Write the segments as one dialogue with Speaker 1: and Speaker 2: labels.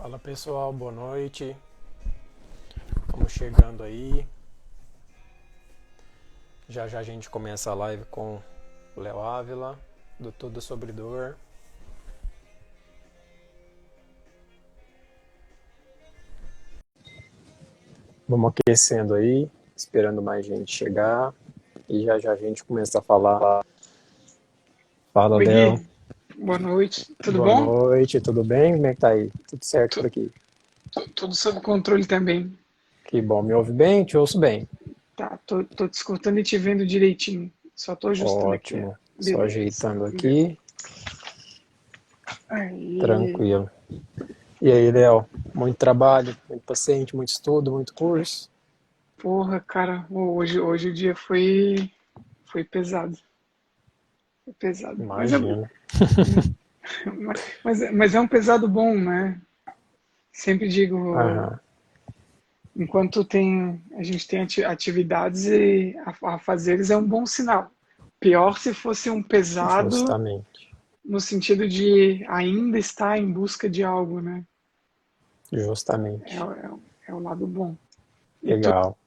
Speaker 1: Fala pessoal, boa noite. Estamos chegando aí. Já já a gente começa a live com o Léo Ávila, do Tudo Sobre Dor. Vamos aquecendo aí, esperando mais gente chegar. E já já a gente começa a falar. Fala,
Speaker 2: Oi,
Speaker 1: Léo.
Speaker 2: Gui. Boa noite. Tudo
Speaker 1: Boa
Speaker 2: bom?
Speaker 1: noite, tudo bem? Como é que tá aí? Tudo certo por
Speaker 2: Tu-
Speaker 1: aqui?
Speaker 2: Tudo sob controle também.
Speaker 1: Que bom, me ouve bem? Te ouço bem.
Speaker 2: Tá, tô te escutando e te vendo direitinho. Só tô ajustando aqui.
Speaker 1: Ótimo. Só
Speaker 2: Beleza.
Speaker 1: ajeitando aqui.
Speaker 2: Aí,
Speaker 1: Tranquilo. E aí, Léo? Muito trabalho, muito paciente, muito estudo, muito curso?
Speaker 2: porra, cara, hoje o dia foi pesado. Foi pesado.
Speaker 1: Imagino.
Speaker 2: Mas é um pesado bom, né? Sempre digo,
Speaker 1: Aham,
Speaker 2: enquanto a gente tem atividades a fazeres é um bom sinal. Pior se fosse um pesado
Speaker 1: justamente,
Speaker 2: no sentido de ainda estar em busca de algo, né? É,
Speaker 1: justamente.
Speaker 2: é o lado bom. E tu,
Speaker 1: Legal.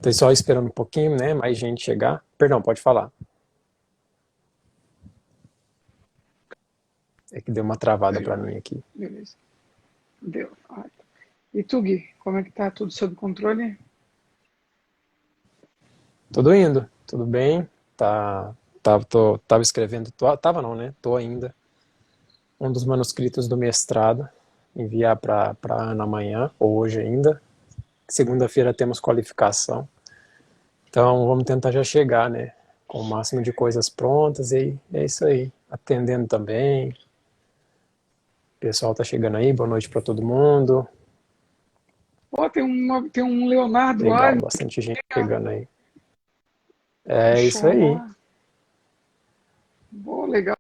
Speaker 1: Tô só esperando um pouquinho, né? Mais gente chegar. Perdão, pode falar. É que deu uma travada para
Speaker 2: legal,
Speaker 1: mim aqui.
Speaker 2: beleza. Deu. E tu, Gui, como é que tá tudo sob controle?
Speaker 1: Tudo indo, tudo bem. Tava escrevendo, tava não, né? Tô ainda. Um dos manuscritos do mestrado. Enviar para Ana amanhã, ou hoje ainda. Segunda-feira temos qualificação. Então vamos tentar já chegar, né? Com o máximo de coisas prontas e é isso aí. Atendendo também. O pessoal tá chegando aí, boa noite para todo mundo.
Speaker 2: Pô, tem um Leonardo lá,
Speaker 1: Legal, bastante gente chegando aí. É isso aí.
Speaker 2: Oxalá. Pô, legal.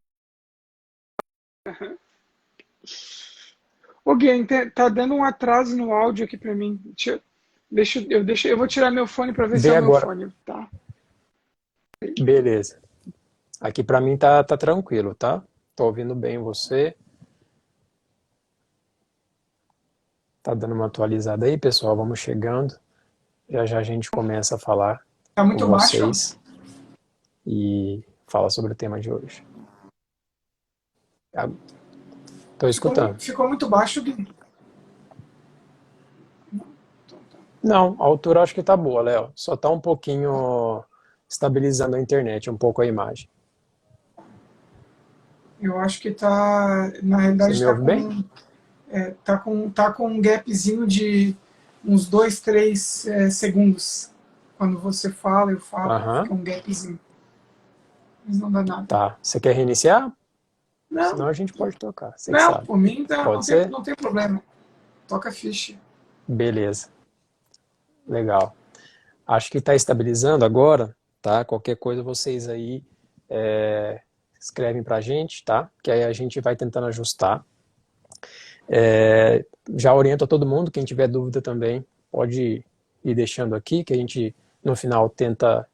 Speaker 2: Ô, Gui, tá dando um atraso no áudio aqui pra mim. Eu vou tirar meu fone pra ver se é
Speaker 1: Vê
Speaker 2: o meu
Speaker 1: agora.
Speaker 2: fone, tá?
Speaker 1: Beleza. Aqui para mim tá tranquilo, tá? Tô ouvindo bem você. Tá dando uma atualizada aí, pessoal. Vamos chegando. Já já a gente começa a falar
Speaker 2: Tá
Speaker 1: com
Speaker 2: muito baixo?
Speaker 1: vocês e fala sobre o tema de hoje. Ah, tô escutando.
Speaker 2: Ficou muito baixo, Gui. Então tá.
Speaker 1: Não, a altura acho que tá boa, Léo. Só tá um pouquinho estabilizando a internet, um pouco a imagem.
Speaker 2: Eu acho que tá, na
Speaker 1: Você
Speaker 2: realidade,
Speaker 1: me ouve bem?
Speaker 2: tá com um gapzinho de uns 2, 3 segundos. Quando você fala, eu falo,
Speaker 1: Aham,
Speaker 2: fica um gapzinho. Mas não dá nada.
Speaker 1: tá. Você quer reiniciar?
Speaker 2: Não,
Speaker 1: Senão a gente pode tocar, você que
Speaker 2: não,
Speaker 1: sabe.
Speaker 2: por mim tá,
Speaker 1: Pode ser?
Speaker 2: não tem problema. Toca a ficha.
Speaker 1: Beleza, legal. Acho que está estabilizando agora, tá? Qualquer coisa vocês aí escrevem para a gente, tá? Que aí a gente vai tentando ajustar. Já oriento a todo mundo, quem tiver dúvida também, pode ir deixando aqui, que a gente no final tenta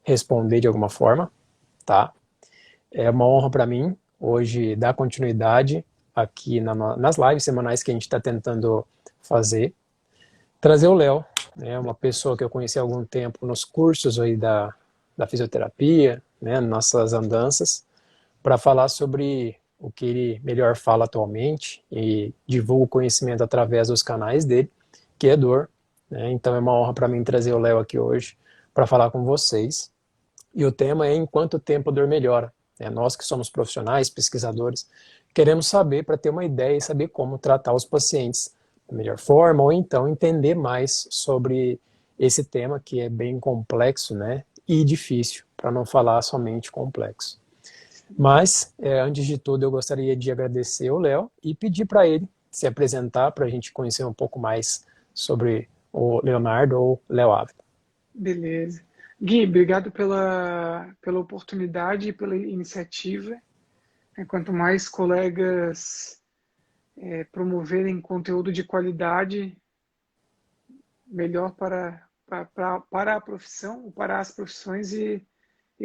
Speaker 1: responder de alguma forma, tá? É uma honra para mim hoje dar continuidade aqui nas lives semanais que a gente está tentando fazer. Trazer o Léo, né, uma pessoa que eu conheci há algum tempo nos cursos aí da fisioterapia, né, nossas andanças, para falar sobre o que ele melhor fala atualmente e divulga o conhecimento através dos canais dele, que é dor. Né? Então é uma honra para mim trazer o Léo aqui hoje para falar com vocês. E o tema é em quanto tempo a dor melhora. Nós que somos profissionais, pesquisadores, queremos saber para ter uma ideia e saber como tratar os pacientes da melhor forma, ou então entender mais sobre esse tema que é bem complexo, né, e difícil, para não falar somente complexo. Mas, antes de tudo, eu gostaria de agradecer ao Léo e pedir para ele se apresentar para a gente conhecer um pouco mais sobre o Leonardo ou Léo Ávila.
Speaker 2: Beleza. Gui, obrigado pela oportunidade e pela iniciativa. Quanto mais colegas promoverem conteúdo de qualidade, melhor para a profissão, para as profissões e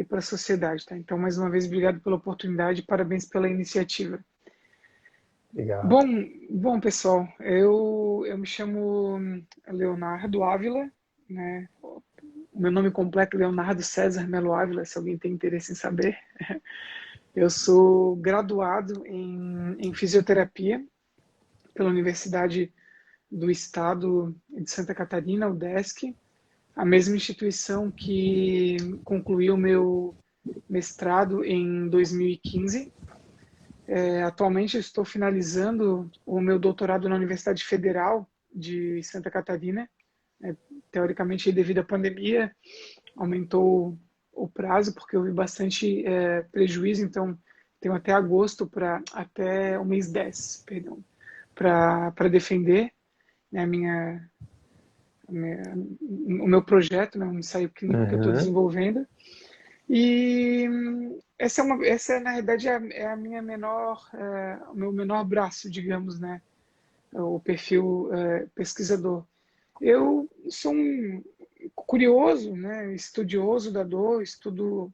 Speaker 2: para a sociedade. Tá? Então, mais uma vez, obrigado pela oportunidade e parabéns pela iniciativa.
Speaker 1: Obrigado.
Speaker 2: Bom, bom, pessoal, eu me chamo Leonardo Ávila, né? O meu nome completo é Leonardo César Melo Ávila, se alguém tem interesse em saber. Eu sou graduado em fisioterapia pela Universidade do Estado de Santa Catarina, UDESC, a mesma instituição que concluiu meu mestrado em 2015. Atualmente eu estou finalizando o meu doutorado na Universidade Federal de Santa Catarina. Teoricamente, devido à pandemia, aumentou o prazo, porque houve bastante prejuízo, então tenho até agosto, até o mês 10, perdão, para defender, né, o meu projeto, né, um ensaio clínico que eu estou
Speaker 1: Uhum.
Speaker 2: desenvolvendo. E essa na realidade é a minha o meu menor braço, digamos, né? O perfil pesquisador. Eu sou um curioso, né? Estudioso da dor, estudo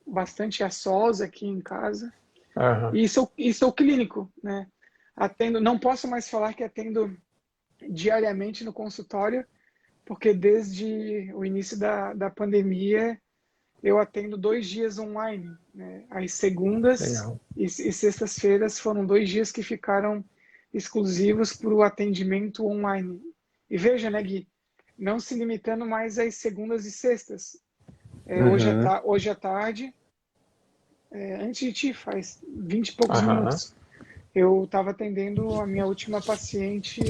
Speaker 2: bastante a sós aqui em casa
Speaker 1: Aham.
Speaker 2: e sou clínico, né? Atendo, não posso mais falar que atendo diariamente no consultório, porque desde o início da pandemia eu atendo 2 dias online, né? As segundas
Speaker 1: Legal.
Speaker 2: e sextas-feiras foram 2 dias que ficaram exclusivos para o atendimento online. E veja, né, Gui, não se limitando mais às segundas e sextas.
Speaker 1: Uhum.
Speaker 2: Hoje à tarde, antes de ti, faz 20 e poucos
Speaker 1: Aham.
Speaker 2: minutos, eu estava atendendo a minha última paciente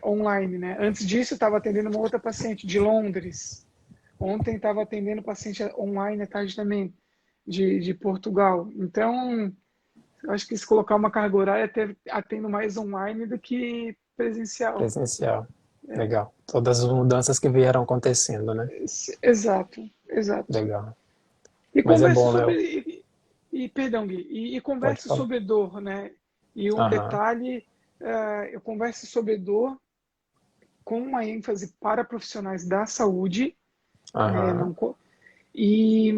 Speaker 2: online, né? Antes disso, eu estava atendendo uma outra paciente de Londres. Ontem estava atendendo paciente online à tarde também, de Portugal. Então, eu acho que se colocar uma carga horária, até atendo mais online do que presencial.
Speaker 1: Presencial. Legal. Todas as mudanças que vieram acontecendo, né?
Speaker 2: Exato, exato.
Speaker 1: Legal.
Speaker 2: E
Speaker 1: Mas é
Speaker 2: converso
Speaker 1: bom, Léo.
Speaker 2: sobre. Perdão, Gui, e
Speaker 1: Pode
Speaker 2: converso
Speaker 1: falar.
Speaker 2: sobre dor, né? E um
Speaker 1: Aham.
Speaker 2: detalhe, eu converso sobre dor com uma ênfase para profissionais da saúde, né?
Speaker 1: Aham.
Speaker 2: Não, e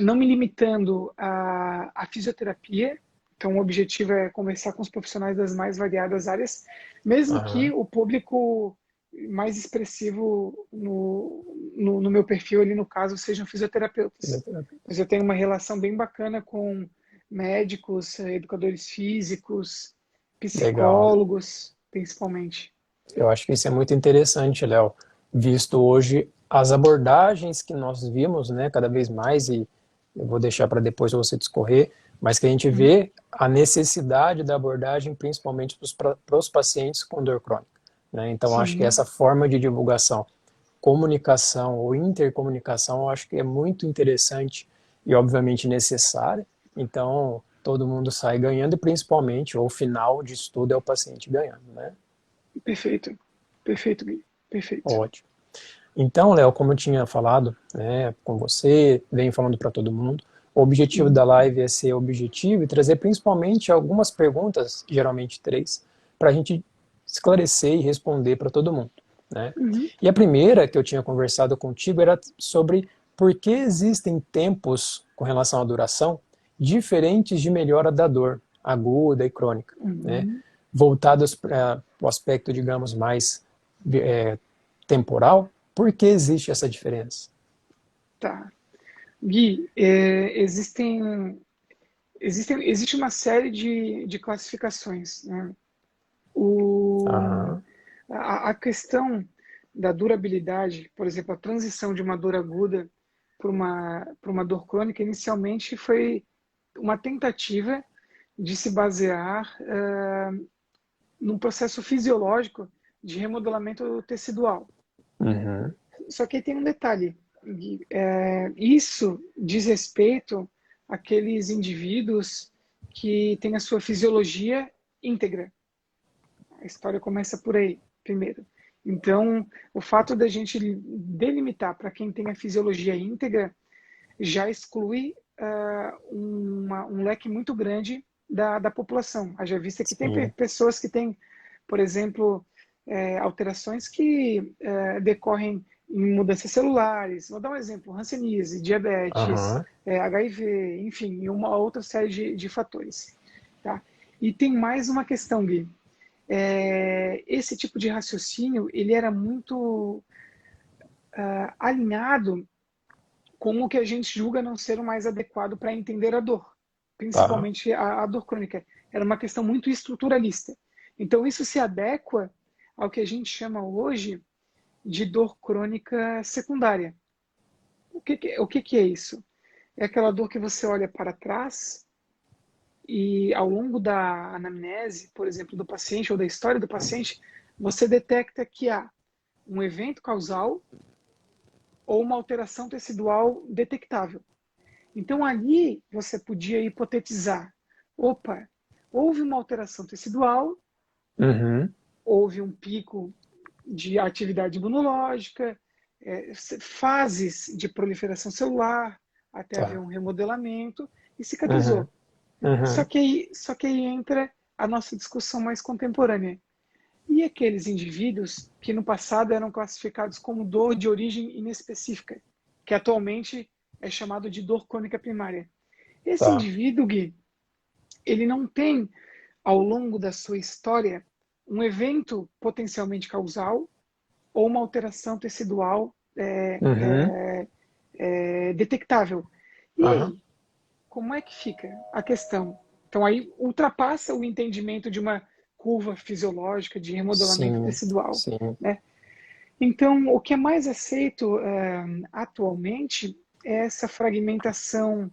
Speaker 2: não me limitando à fisioterapia. Então, o objetivo é conversar com os profissionais das mais variadas áreas, mesmo que
Speaker 1: Aham.
Speaker 2: o público mais expressivo no meu perfil ali, no caso, sejam fisioterapeutas.
Speaker 1: Fisioterapia.
Speaker 2: Mas eu tenho uma relação bem bacana com médicos, educadores físicos,
Speaker 1: Legal.
Speaker 2: psicólogos, principalmente.
Speaker 1: Eu acho que isso é muito interessante, Léo, visto hoje as abordagens que nós vimos, né, cada vez mais, e eu vou deixar para depois você discorrer, mas que a gente
Speaker 2: Uhum.
Speaker 1: vê a necessidade da abordagem, principalmente para os pacientes com dor crônica, né? Então, acho que
Speaker 2: Sim,
Speaker 1: essa forma de divulgação, comunicação ou intercomunicação, eu acho que é muito interessante e, obviamente, necessária. Então, todo mundo sai ganhando e, principalmente, o final de tudo é o paciente ganhando, né?
Speaker 2: perfeito. Perfeito, Gui. Perfeito.
Speaker 1: Ótimo. Então, Léo, como eu tinha falado, né, com você, venho falando para todo mundo, o objetivo da
Speaker 2: Uhum.
Speaker 1: live é ser objetivo e trazer principalmente algumas perguntas, geralmente três, para a gente esclarecer e responder para todo mundo, né?
Speaker 2: Uhum.
Speaker 1: E a primeira que eu tinha conversado contigo era sobre por que existem tempos com relação à duração diferentes de melhora da dor aguda e crônica, né?
Speaker 2: Uhum.
Speaker 1: Voltados para o aspecto, digamos, mais é, temporal. Por que existe essa diferença?
Speaker 2: Tá. Gui, existe uma série de classificações, né? O,
Speaker 1: Aham,
Speaker 2: a questão da durabilidade, por exemplo, a transição de uma dor aguda para uma dor crônica, inicialmente foi uma tentativa de se basear num processo fisiológico de remodelamento tecidual.
Speaker 1: uhum,
Speaker 2: Só que aí tem um detalhe. Isso diz respeito àqueles indivíduos que têm a sua fisiologia íntegra. A história começa por aí, primeiro. Então, o fato da gente delimitar para quem tem a fisiologia íntegra já exclui um leque muito grande da população. Haja vista que tem
Speaker 1: sim,
Speaker 2: pessoas que têm, por exemplo, alterações que decorrem em mudanças celulares. Vou dar um exemplo: hanseníase, diabetes,
Speaker 1: aham,
Speaker 2: HIV, enfim, e uma outra série de fatores. Tá? E tem mais uma questão, Gui. Esse tipo de raciocínio, ele era muito alinhado com o que a gente julga não ser o mais adequado para entender a dor,
Speaker 1: Tá.
Speaker 2: principalmente a dor crônica. Era uma questão muito estruturalista. Então, isso se adequa ao que a gente chama hoje de dor crônica secundária. O que é isso? É aquela dor que você olha para trás e, ao longo da anamnese, por exemplo, do paciente ou da história do paciente, você detecta que há um evento causal ou uma alteração tecidual detectável. Então, ali você podia hipotetizar: opa, houve uma alteração tecidual,
Speaker 1: Uhum.
Speaker 2: houve um pico de atividade imunológica, fases de proliferação celular, até haver
Speaker 1: Tá.
Speaker 2: um remodelamento e
Speaker 1: Uhum.
Speaker 2: cicatrizou. Só
Speaker 1: Uhum.
Speaker 2: que aí entra a nossa discussão mais contemporânea. E aqueles indivíduos que no passado eram classificados como dor de origem inespecífica, que atualmente é chamado de dor crônica primária. Esse
Speaker 1: Tá.
Speaker 2: indivíduo, Gui, ele não tem, ao longo da sua história, um evento potencialmente causal ou uma alteração tecidual
Speaker 1: Uhum.
Speaker 2: detectável. E
Speaker 1: Aham.
Speaker 2: aí, como é que fica a questão? Então aí ultrapassa o entendimento de uma curva fisiológica de remodelamento
Speaker 1: Sim.
Speaker 2: tecidual,
Speaker 1: Sim.
Speaker 2: né? Então, o que é mais aceito atualmente é essa fragmentação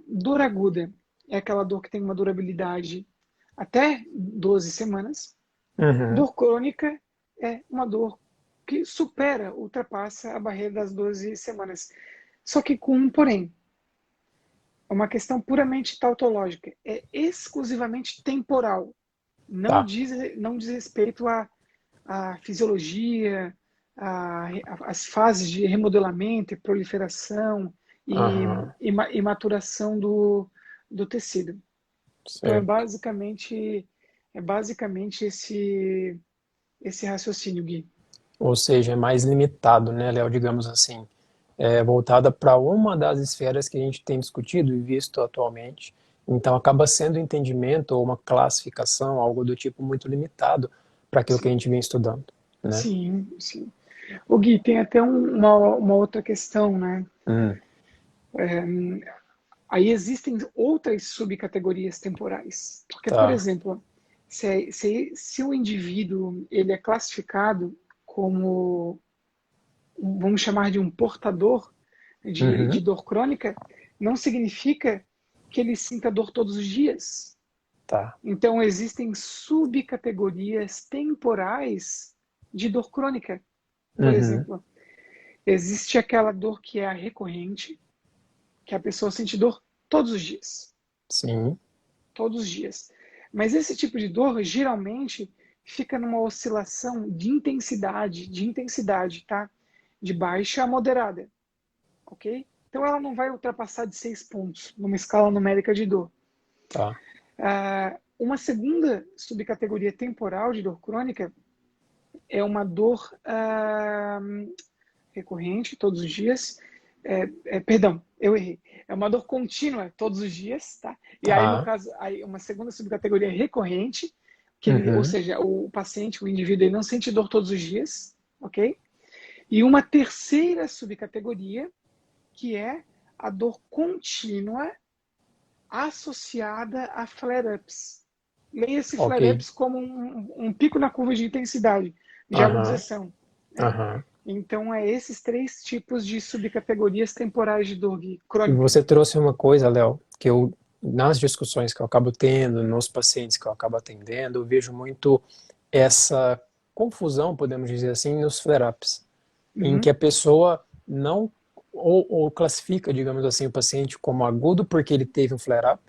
Speaker 2: dor aguda. É aquela dor que tem uma durabilidade até 12 semanas.
Speaker 1: Uhum.
Speaker 2: Dor crônica é uma dor que supera, ultrapassa a barreira das 12 semanas. Só que com um porém. É uma questão puramente tautológica. É exclusivamente temporal. Não
Speaker 1: Tá.
Speaker 2: diz, não diz respeito à fisiologia, às fases de remodelamento e proliferação
Speaker 1: Aham.
Speaker 2: e maturação do tecido. Então
Speaker 1: Certo.
Speaker 2: é basicamente esse raciocínio, Gui.
Speaker 1: Ou seja, é mais limitado, né, Léo, digamos assim, voltada para uma das esferas que a gente tem discutido e visto atualmente. Então, acaba sendo um entendimento ou uma classificação, algo do tipo muito limitado para aquilo que a
Speaker 2: Sim,
Speaker 1: gente vem estudando, né?
Speaker 2: sim, sim. O Gui, tem até uma outra questão, né?
Speaker 1: Hum,
Speaker 2: Aí existem outras subcategorias temporais. Porque, por
Speaker 1: tá.
Speaker 2: exemplo, se o indivíduo ele é classificado como, vamos chamar de um portador de
Speaker 1: Uhum.
Speaker 2: dor crônica, não significa que ele sinta dor todos os dias.
Speaker 1: Tá.
Speaker 2: Então, existem subcategorias temporais de dor crônica. Por
Speaker 1: Uhum.
Speaker 2: exemplo, existe aquela dor que é a recorrente, que a pessoa sente dor todos os dias.
Speaker 1: Sim.
Speaker 2: Todos os dias. Mas esse tipo de dor geralmente fica numa oscilação de intensidade, tá? De baixa a moderada, ok? Então ela não vai ultrapassar de 6 pontos numa escala numérica de dor.
Speaker 1: Tá.
Speaker 2: Uma segunda subcategoria temporal de dor crônica é uma dor recorrente todos os dias. Perdão, eu errei. É uma dor contínua todos os dias, tá? E aí, no
Speaker 1: Tá.
Speaker 2: caso, aí uma segunda subcategoria recorrente, ou
Speaker 1: Uhum.
Speaker 2: seja, o paciente, o indivíduo, ele não sente dor todos os dias, ok? E uma terceira subcategoria, que é a dor contínua associada a flare-ups. Leia-se
Speaker 1: Ok.
Speaker 2: flare-ups como um pico na curva de intensidade, de
Speaker 1: Aham.
Speaker 2: agudização, né?
Speaker 1: Aham.
Speaker 2: Então, é esses três tipos de subcategorias temporais de dor
Speaker 1: E
Speaker 2: crônica.
Speaker 1: você trouxe uma coisa, Léo, que eu, nas discussões que eu acabo tendo, nos pacientes que eu acabo atendendo, eu vejo muito essa confusão, podemos dizer assim, nos flare-ups, em que
Speaker 2: Uhum,
Speaker 1: a pessoa não, ou classifica, digamos assim, o paciente como agudo porque ele teve um flare-up,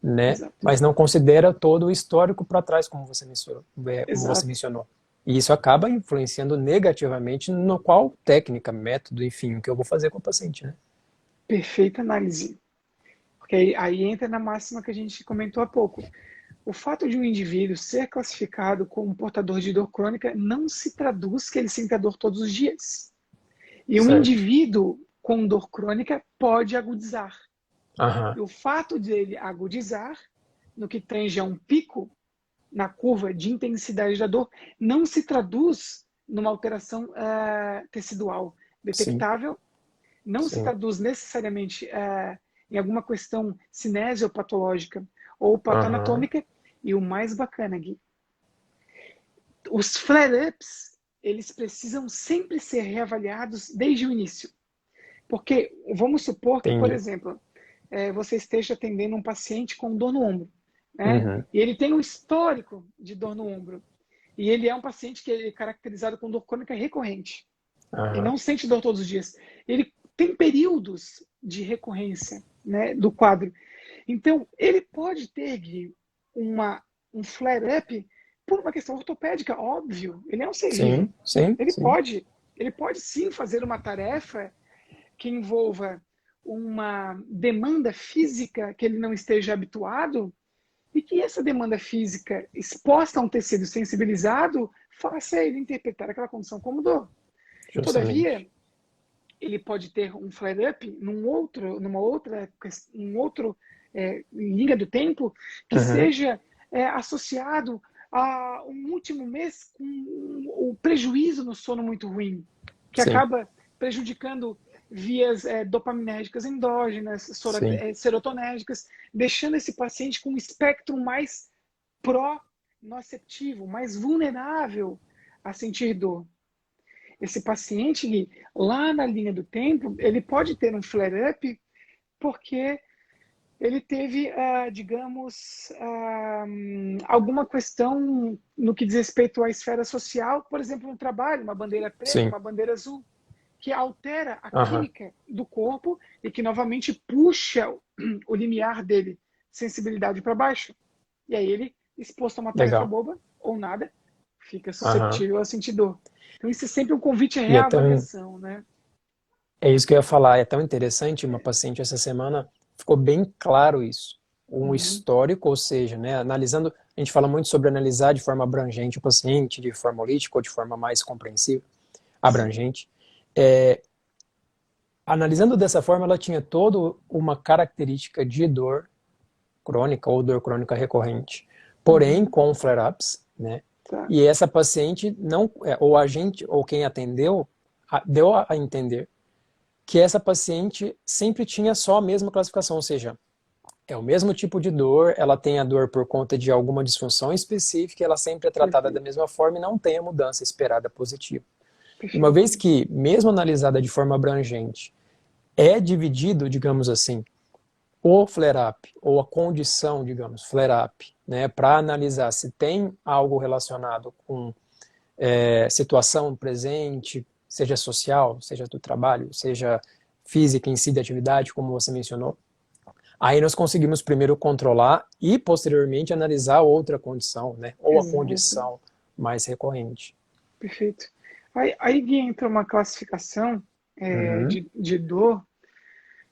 Speaker 1: né,
Speaker 2: exato,
Speaker 1: mas não considera todo o histórico para trás, como você
Speaker 2: exato.
Speaker 1: mencionou. E isso acaba influenciando negativamente no qual técnica, método, enfim, o que eu vou fazer com o paciente, né?
Speaker 2: Perfeita análise. Porque aí entra na máxima que a gente comentou há pouco. O fato de um indivíduo ser classificado como portador de dor crônica não se traduz que ele sinta dor todos os dias. E um
Speaker 1: Certo.
Speaker 2: indivíduo com dor crônica pode agudizar.
Speaker 1: Aham.
Speaker 2: E o fato de ele agudizar no que tange a um pico na curva de intensidade da dor, não se traduz numa alteração tecidual
Speaker 1: sim,
Speaker 2: detectável, não se
Speaker 1: sim.
Speaker 2: traduz necessariamente em alguma questão cinesiopatológica ou
Speaker 1: Aham,
Speaker 2: patoanatômica. E o mais bacana, Gui, os flare-ups, eles precisam sempre ser reavaliados desde o início. Porque vamos supor que, por
Speaker 1: entendi.
Speaker 2: exemplo, você esteja atendendo um paciente com dor no ombro, né?
Speaker 1: Uhum,
Speaker 2: E ele tem um histórico de dor no ombro. E ele é um paciente que é caracterizado com dor crônica recorrente. Ele
Speaker 1: aham,
Speaker 2: não sente dor todos os dias. Ele tem períodos de recorrência, né, do quadro. Então, ele pode ter, Gui, um flare-up por uma questão ortopédica, óbvio. Ele é um ser vivo.
Speaker 1: sim, sim,
Speaker 2: Ele
Speaker 1: sim.
Speaker 2: pode, ele pode sim fazer uma tarefa que envolva uma demanda física que ele não esteja habituado e que essa demanda física exposta a um tecido sensibilizado faça ele interpretar aquela condição como dor.
Speaker 1: Justamente.
Speaker 2: Todavia, ele pode ter um flare-up numa outra, um outro linha do tempo que
Speaker 1: Uhum,
Speaker 2: seja associado a um último mês com o prejuízo no sono muito ruim, que
Speaker 1: sim,
Speaker 2: acaba prejudicando vias dopaminérgicas endógenas,
Speaker 1: sim.
Speaker 2: serotonérgicas, deixando esse paciente com um espectro mais pró-noceptivo, mais vulnerável a sentir dor. Esse paciente, lá na linha do tempo, ele pode ter um flare-up porque ele teve, digamos, alguma questão no que diz respeito à esfera social, por exemplo, no trabalho, uma bandeira preta,
Speaker 1: Sim.
Speaker 2: uma bandeira azul, que altera a
Speaker 1: Aham,
Speaker 2: química do corpo e que novamente puxa o limiar dele, sensibilidade para baixo. E aí ele, exposto a uma tarefa
Speaker 1: legal.
Speaker 2: boba ou nada, fica
Speaker 1: Aham.
Speaker 2: susceptível a sentir dor. Então isso é sempre um convite à
Speaker 1: E
Speaker 2: reavaliação, né?
Speaker 1: é isso que eu ia falar, é tão interessante, uma paciente essa semana ficou bem claro isso. Um
Speaker 2: Uhum.
Speaker 1: histórico, ou seja, né, analisando, a gente fala muito sobre analisar de forma abrangente o paciente, de forma holística ou de forma mais compreensiva,
Speaker 2: Sim,
Speaker 1: abrangente. É, analisando dessa forma, ela tinha toda uma característica de dor crônica ou dor crônica recorrente, porém
Speaker 2: uhum.
Speaker 1: com flare-ups, né?
Speaker 2: Tá,
Speaker 1: E essa paciente não, ou a gente, ou quem atendeu, deu a entender que essa paciente sempre tinha só a mesma classificação, ou seja, é o mesmo tipo de dor, ela tem a dor por conta de alguma disfunção específica, ela sempre é tratada da
Speaker 2: perfeito,
Speaker 1: mesma forma e não tem a mudança esperada positiva. E uma
Speaker 2: perfeito.
Speaker 1: vez que, mesmo analisada de forma abrangente, é dividido, digamos assim, o flare-up, ou a condição, digamos, flare-up, né, para analisar se tem algo relacionado com situação presente, seja social, seja do trabalho, seja física em si de atividade, como você mencionou. Aí nós conseguimos primeiro controlar e posteriormente analisar outra condição, né, ou a
Speaker 2: Exato,
Speaker 1: condição mais recorrente.
Speaker 2: perfeito. Aí entra uma classificação
Speaker 1: Uhum,
Speaker 2: de dor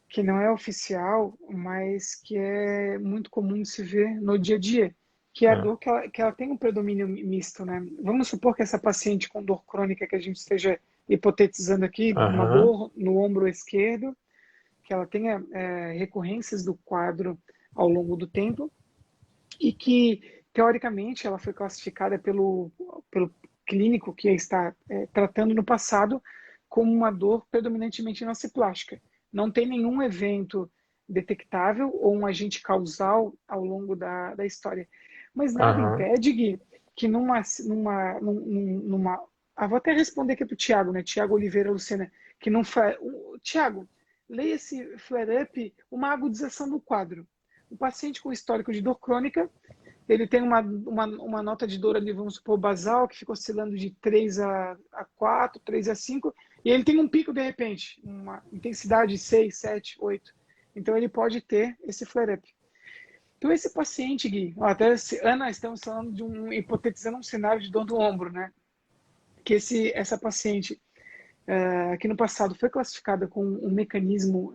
Speaker 2: que não é oficial, mas que é muito comum de se ver no dia a dia, que é a
Speaker 1: ah,
Speaker 2: dor que ela tem um predomínio misto, né? Vamos supor que essa paciente com dor crônica que a gente esteja hipotetizando aqui, uma
Speaker 1: aham,
Speaker 2: dor no ombro esquerdo, que ela tenha recorrências do quadro ao longo do tempo e que, teoricamente, ela foi classificada pelo clínico que está tratando no passado como uma dor predominantemente nociplástica. Não tem nenhum evento detectável ou um agente causal ao longo da história. Mas nada
Speaker 1: aham,
Speaker 2: impede, Gui, que numa vou até responder aqui para o Tiago, né? Tiago Oliveira Lucena, que não faz. Tiago, leia esse flare-up, uma agudização do quadro. O paciente com histórico de dor crônica, ele tem uma nota de dor ali, vamos supor, basal, que fica oscilando de 3 a 4, 3 a 5, e ele tem um pico de repente, uma intensidade de 6, 7, 8. Então ele pode ter esse flare-up. Então esse paciente, Gui, até Ana, estamos falando de hipotetizando um cenário de dor do ombro, né? Que essa paciente que no passado foi classificada com um mecanismo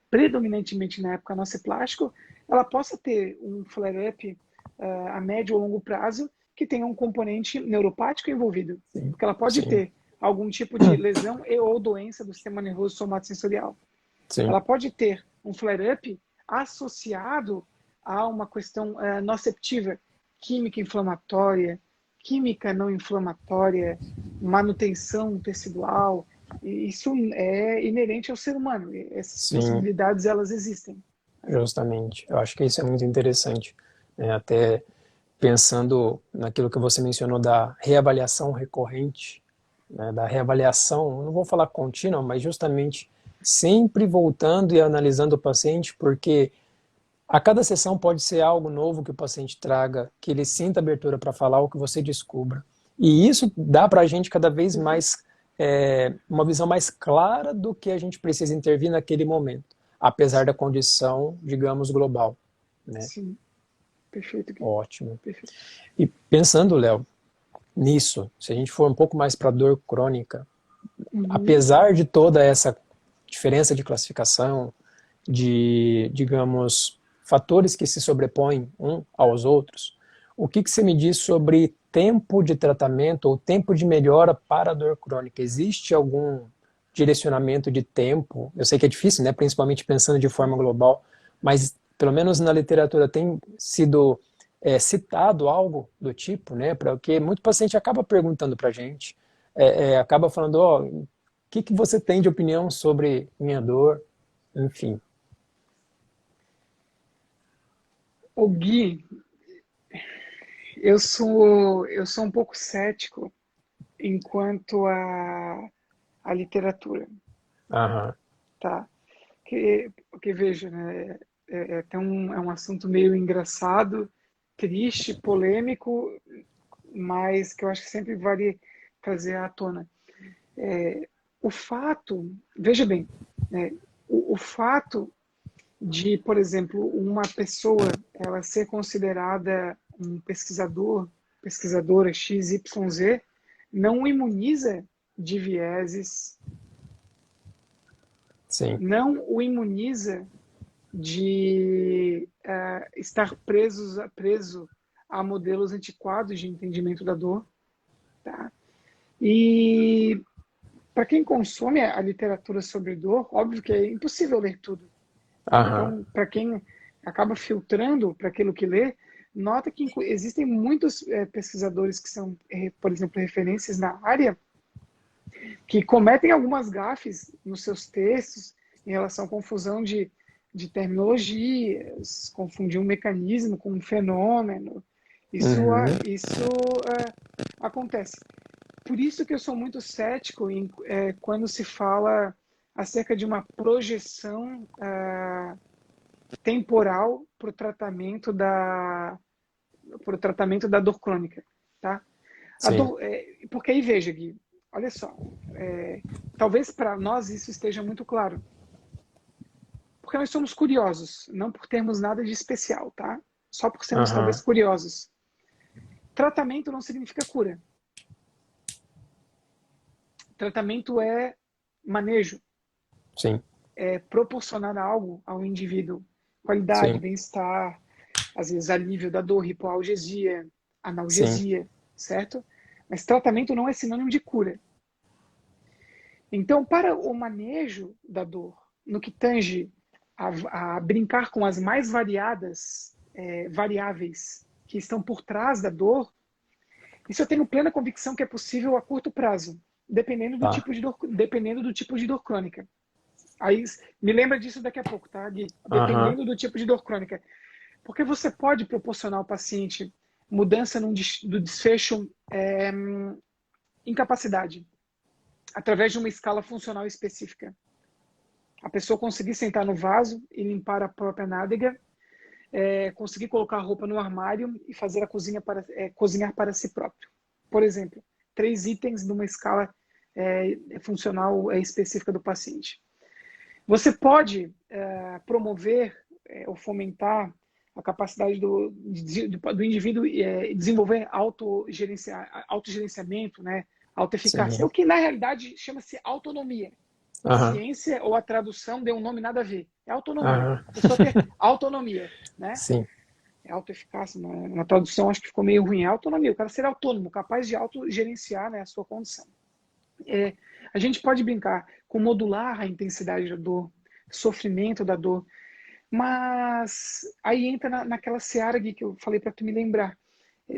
Speaker 2: predominantemente na época nociplástico, ela possa ter um flare-up a médio ou longo prazo que tenha um componente neuropático envolvido,
Speaker 1: sim,
Speaker 2: porque ela pode
Speaker 1: sim,
Speaker 2: ter algum tipo de lesão e ou doença do sistema nervoso somatosensorial.
Speaker 1: sim,
Speaker 2: Ela pode ter um flare-up associado há uma questão noceptiva, química inflamatória, química não inflamatória, manutenção tecidual. E isso é inerente ao ser humano. Essas
Speaker 1: Sim,
Speaker 2: possibilidades, elas existem.
Speaker 1: justamente. Eu acho que isso é muito interessante, né? Até pensando naquilo que você mencionou da reavaliação recorrente, né? Da reavaliação, não vou falar contínua, mas justamente sempre voltando e analisando o paciente, porque a cada sessão pode ser algo novo que o paciente traga, que ele sinta abertura para falar ou que você descubra. E isso dá para a gente cada vez mais uma visão mais clara do que a gente precisa intervir naquele momento, apesar da condição, digamos, global, né?
Speaker 2: Sim, perfeito, Gui.
Speaker 1: Ótimo.
Speaker 2: Perfeito.
Speaker 1: E pensando, Léo, nisso, se a gente for um pouco mais para dor crônica,
Speaker 2: Uhum.
Speaker 1: apesar de toda essa diferença de classificação, de, digamos, fatores que se sobrepõem um aos outros, o que você me diz sobre tempo de tratamento ou tempo de melhora para a dor crônica? Existe algum direcionamento de tempo? Eu sei que é difícil, né, principalmente pensando de forma global, mas pelo menos na literatura tem sido citado algo do tipo, né, porque muito paciente acaba perguntando para a gente, acaba falando, ó, o que você tem de opinião sobre minha dor? Enfim.
Speaker 2: O Gui, eu sou um pouco cético enquanto a literatura,
Speaker 1: Aham.
Speaker 2: tá? Que veja, né? É um assunto meio engraçado, triste, polêmico, mas que eu acho que sempre vale trazer à tona. O fato, veja bem, né? O fato de, por exemplo, uma pessoa ela ser considerada um pesquisador, pesquisadora XYZ, não o imuniza de vieses,
Speaker 1: Sim,
Speaker 2: não o imuniza de estar preso a modelos antiquados de entendimento da dor. Tá? E para quem consome a literatura sobre dor, óbvio que é impossível ler tudo. Tá?
Speaker 1: aham,
Speaker 2: Então, para quem acaba filtrando para aquilo que lê, nota que existem muitos pesquisadores que são, por exemplo, referências na área, que cometem algumas gafes nos seus textos em relação à confusão de terminologias, confundir um mecanismo com um fenômeno.
Speaker 1: uhum,
Speaker 2: Isso acontece. Por isso que eu sou muito cético quando se fala acerca de uma projeção temporal para o tratamento da dor crônica, tá?
Speaker 1: sim,
Speaker 2: Porque aí veja, Gui, olha só, talvez para nós isso esteja muito claro, porque nós somos curiosos, não por termos nada de especial, tá? Só por sermos talvez
Speaker 1: aham,
Speaker 2: curiosos. Tratamento não significa cura. Tratamento é manejo,
Speaker 1: sim,
Speaker 2: é proporcionar algo ao indivíduo, qualidade,
Speaker 1: sim,
Speaker 2: bem-estar, às vezes alívio da dor, hipoalgesia,
Speaker 1: sim,
Speaker 2: analgesia, certo? Mas tratamento não é sinônimo de cura. Então, para o manejo da dor, no que tange a brincar com as mais variadas variáveis que estão por trás da dor, isso eu tenho plena convicção que é possível a curto prazo,
Speaker 1: tá,
Speaker 2: dependendo do tipo de dor crônica. Aí me lembra disso daqui a pouco, tá, Gui?
Speaker 1: aham,
Speaker 2: Dependendo do tipo de dor crônica. Porque você pode proporcionar ao paciente mudança do desfecho incapacidade, através de uma escala funcional específica. A pessoa conseguir sentar no vaso e limpar a própria nádega, conseguir colocar a roupa no armário e fazer a cozinhar para si próprio. Por exemplo, 3 itens numa escala funcional específica do paciente. Você pode promover ou fomentar a capacidade do indivíduo desenvolver autogerenciamento, né? Autoeficácia. É
Speaker 1: sim,
Speaker 2: o que, na realidade, chama-se autonomia. A
Speaker 1: aham,
Speaker 2: ciência ou a tradução deu um nome nada a ver. É autonomia.
Speaker 1: aham,
Speaker 2: A pessoa ter autonomia, né?
Speaker 1: sim,
Speaker 2: É autoeficácia. Na tradução, acho que ficou meio ruim. É autonomia. O cara ser autônomo, capaz de autogerenciar, né, a sua condição. A gente pode brincar com modular a intensidade da dor, sofrimento da dor. Mas aí entra naquela seara, Gui, que eu falei para tu me lembrar.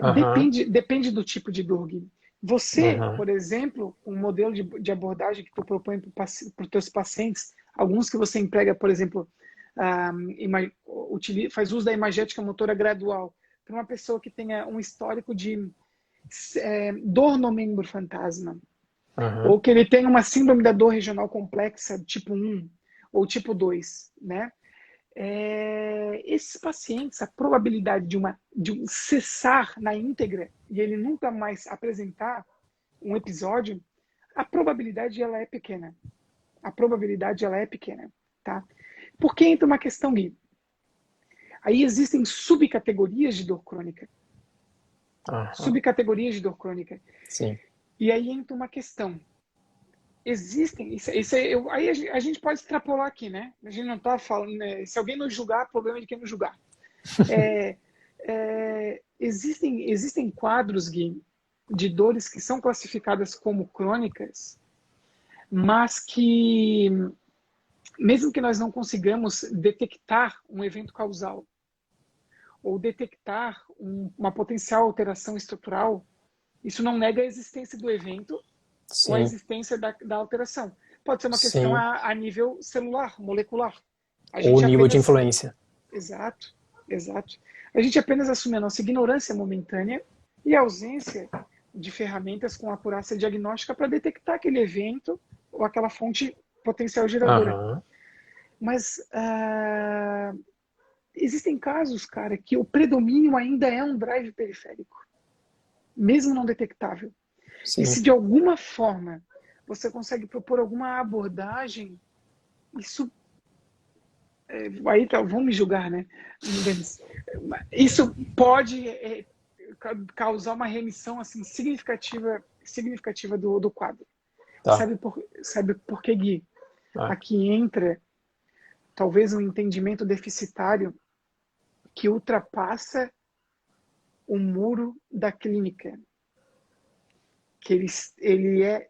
Speaker 1: Aham,
Speaker 2: Depende do tipo de dor, Gui. Você,
Speaker 1: aham,
Speaker 2: por exemplo, um modelo de abordagem que tu propõe para os teus pacientes, alguns que você emprega, por exemplo, faz uso da imagética motora gradual, para uma pessoa que tenha um histórico de dor no membro fantasma,
Speaker 1: aham,
Speaker 2: ou que ele tenha uma síndrome da dor regional complexa, tipo 1 ou tipo 2, né? Esses pacientes, a probabilidade de um cessar na íntegra e ele nunca mais apresentar um episódio, a probabilidade ela é pequena. A probabilidade ela é pequena, tá? Porque entra uma questão, Gui. Aí existem subcategorias de dor crônica.
Speaker 1: aham,
Speaker 2: Subcategorias de dor crônica.
Speaker 1: sim.
Speaker 2: E aí entra uma questão. Existem, aí a gente pode extrapolar aqui, né? A gente não está falando, né? Se alguém nos julgar, problema de quem nos julgar. É, existem quadros, Gui, de dores que são classificadas como crônicas, mas que, mesmo que nós não consigamos detectar um evento causal ou detectar uma potencial alteração estrutural, isso não nega a existência do evento ou a
Speaker 1: Sim,
Speaker 2: existência da alteração. Pode ser uma questão
Speaker 1: sim.
Speaker 2: a nível celular, molecular. A
Speaker 1: Ou
Speaker 2: gente
Speaker 1: nível de
Speaker 2: apenas.
Speaker 1: influência.
Speaker 2: Exato, exato. A gente apenas assume a nossa ignorância momentânea e a ausência de ferramentas com acurácia diagnóstica para detectar aquele evento ou aquela fonte potencial geradora.
Speaker 1: Aham,
Speaker 2: Mas existem casos, cara, que o predomínio ainda é um drive periférico, mesmo não detectável. E
Speaker 1: sim.
Speaker 2: se de alguma forma você consegue propor alguma abordagem, isso aí vão me julgar, né, Denis? Isso pode causar uma remissão assim significativa do quadro.
Speaker 1: Tá.
Speaker 2: Sabe por que, Gui?
Speaker 1: Ah,
Speaker 2: Aqui entra talvez um entendimento deficitário que ultrapassa o muro da clínica, que ele é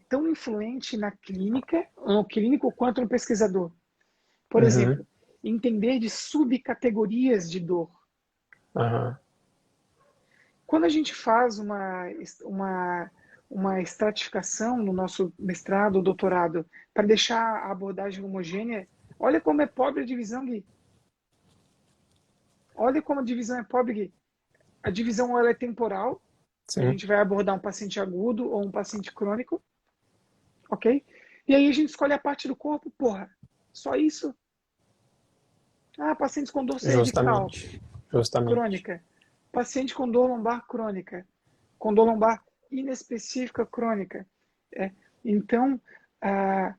Speaker 2: tão influente na clínica, no clínico quanto no pesquisador. Por
Speaker 1: uhum,
Speaker 2: exemplo, entender de subcategorias de dor.
Speaker 1: aham,
Speaker 2: Quando a gente faz uma estratificação no nosso mestrado ou doutorado para deixar a abordagem homogênea, olha como é pobre a divisão, Gui. Olha como a divisão é pobre, Gui. A divisão ela é temporal. A
Speaker 1: sim.
Speaker 2: gente vai abordar um paciente agudo ou um paciente crônico, ok? E aí a gente escolhe a parte do corpo, porra. Só isso? Ah, pacientes com dor cervical
Speaker 1: Justamente. Justamente.
Speaker 2: crônica. Paciente com dor lombar crônica. Com dor lombar inespecífica crônica. É, então, a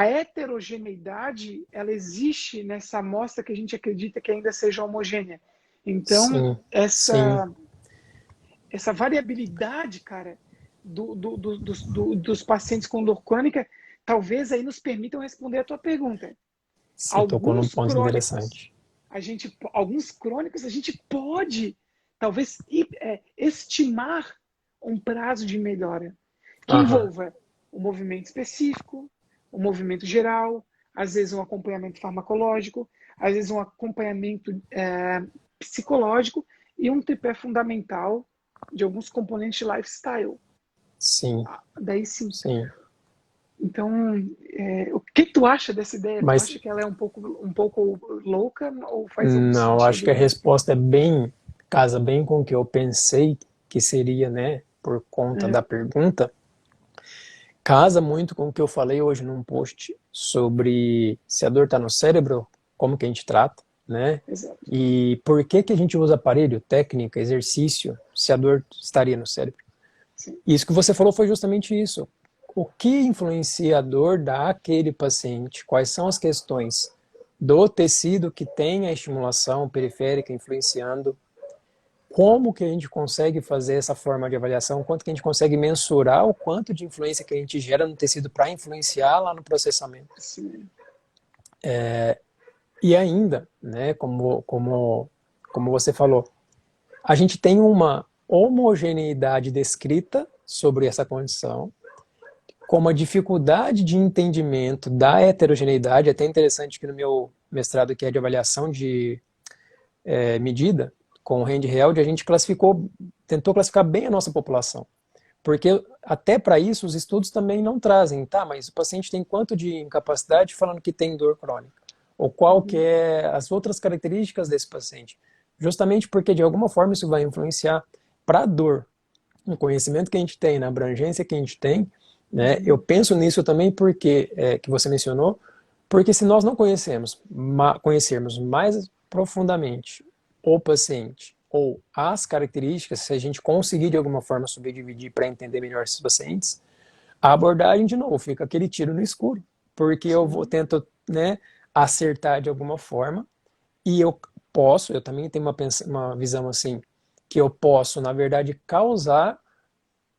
Speaker 2: heterogeneidade, ela existe nessa amostra que a gente acredita que ainda seja homogênea. Então,
Speaker 1: Sim, sim.
Speaker 2: essa variabilidade, cara, dos pacientes com dor crônica, talvez aí nos permitam responder a tua pergunta.
Speaker 1: Você tocou num
Speaker 2: Alguns
Speaker 1: ponto
Speaker 2: crônicos,
Speaker 1: interessante.
Speaker 2: a gente pode talvez estimar um prazo de melhora que
Speaker 1: Aham,
Speaker 2: envolva um movimento específico, um movimento geral, às vezes um acompanhamento farmacológico, às vezes um acompanhamento psicológico e um tripé fundamental de alguns componentes de lifestyle.
Speaker 1: sim,
Speaker 2: Daí sim.
Speaker 1: sim.
Speaker 2: Então, o que tu acha dessa ideia? Tu
Speaker 1: Mas
Speaker 2: acha que ela é um pouco louca ou faz algum
Speaker 1: não, acho que a
Speaker 2: sentido?
Speaker 1: resposta é bem, casa bem com o que eu pensei que seria, né, por conta
Speaker 2: É,
Speaker 1: da pergunta. Casa muito com o que eu falei hoje num post sobre se a dor está no cérebro, como que a gente trata, né?
Speaker 2: exato.
Speaker 1: E por que que a gente usa aparelho, técnica, exercício, se a dor estaria no cérebro?
Speaker 2: Sim.
Speaker 1: Isso que você falou foi justamente isso. O que influencia a dor daquele paciente? Quais são as questões do tecido que tem a estimulação periférica influenciando? Como que a gente consegue fazer essa forma de avaliação? Quanto que a gente consegue mensurar o quanto de influência que a gente gera no tecido para influenciar lá no processamento?
Speaker 2: Sim.
Speaker 1: E ainda, né, como você falou, a gente tem uma homogeneidade descrita sobre essa condição, como a dificuldade de entendimento da heterogeneidade, é até interessante que no meu mestrado que é de avaliação de medida, com o Handheld, a gente tentou classificar bem a nossa população. Porque até para isso os estudos também não trazem, tá, mas o paciente tem quanto de incapacidade falando que tem dor crônica? Ou qual que é as outras características desse paciente? Justamente porque de alguma forma isso vai influenciar para a dor. O conhecimento que a gente tem, na abrangência que a gente tem, né, eu penso nisso também porque, que você mencionou, porque se nós não conhecermos mais profundamente o paciente ou as características, se a gente conseguir de alguma forma subdividir para entender melhor esses pacientes, a abordagem, de novo, fica aquele tiro no escuro, porque tento, né, acertar de alguma forma, e eu também tenho uma visão assim, que eu posso, na verdade, causar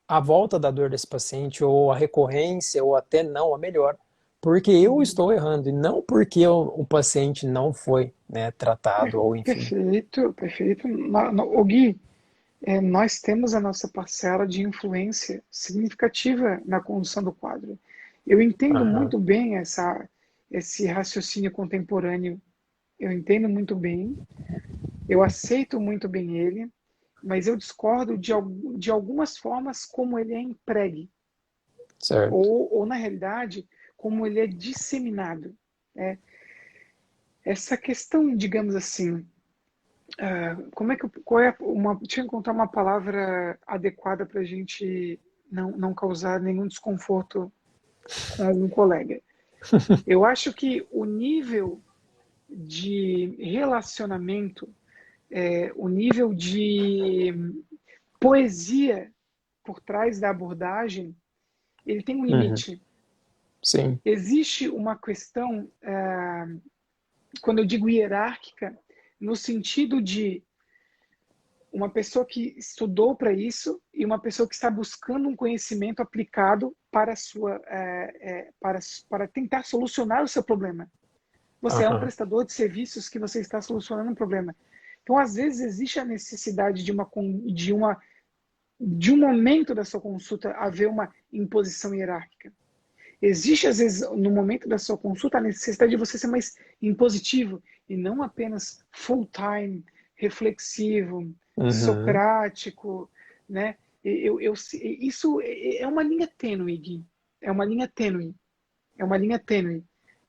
Speaker 1: a volta da dor desse paciente, ou a recorrência, ou até não a melhor, porque eu estou errando, e não porque o paciente não foi, né, tratado, ou enfim.
Speaker 2: Perfeito, perfeito. Ô Gui, nós temos a nossa parcela de influência significativa na condução do quadro. Eu entendo
Speaker 1: Aham,
Speaker 2: muito bem esse raciocínio contemporâneo, eu entendo muito bem, eu aceito muito bem ele, mas eu discordo de algumas formas como ele é empregue,
Speaker 1: certo.
Speaker 2: ou na realidade, como ele é disseminado. Né? Essa questão, digamos assim, deixa eu encontrar uma palavra adequada para a gente não causar nenhum desconforto com algum colega. Eu acho que o nível de relacionamento, o nível de poesia por trás da abordagem, ele tem um
Speaker 1: Uhum,
Speaker 2: limite.
Speaker 1: sim.
Speaker 2: Existe uma questão, quando eu digo hierárquica, no sentido de uma pessoa que estudou para isso e uma pessoa que está buscando um conhecimento aplicado para tentar solucionar o seu problema. Você é um
Speaker 1: Aham,
Speaker 2: prestador de serviços que você está solucionando um problema. Então, às vezes, existe a necessidade de um momento da sua consulta haver uma imposição hierárquica. Existe, às vezes, no momento da sua consulta, a necessidade de você ser mais impositivo e não apenas full-time, reflexivo,
Speaker 1: uhum,
Speaker 2: socrático, né? Isso é uma linha tênue, Gui. É uma linha tênue. É uma linha tênue.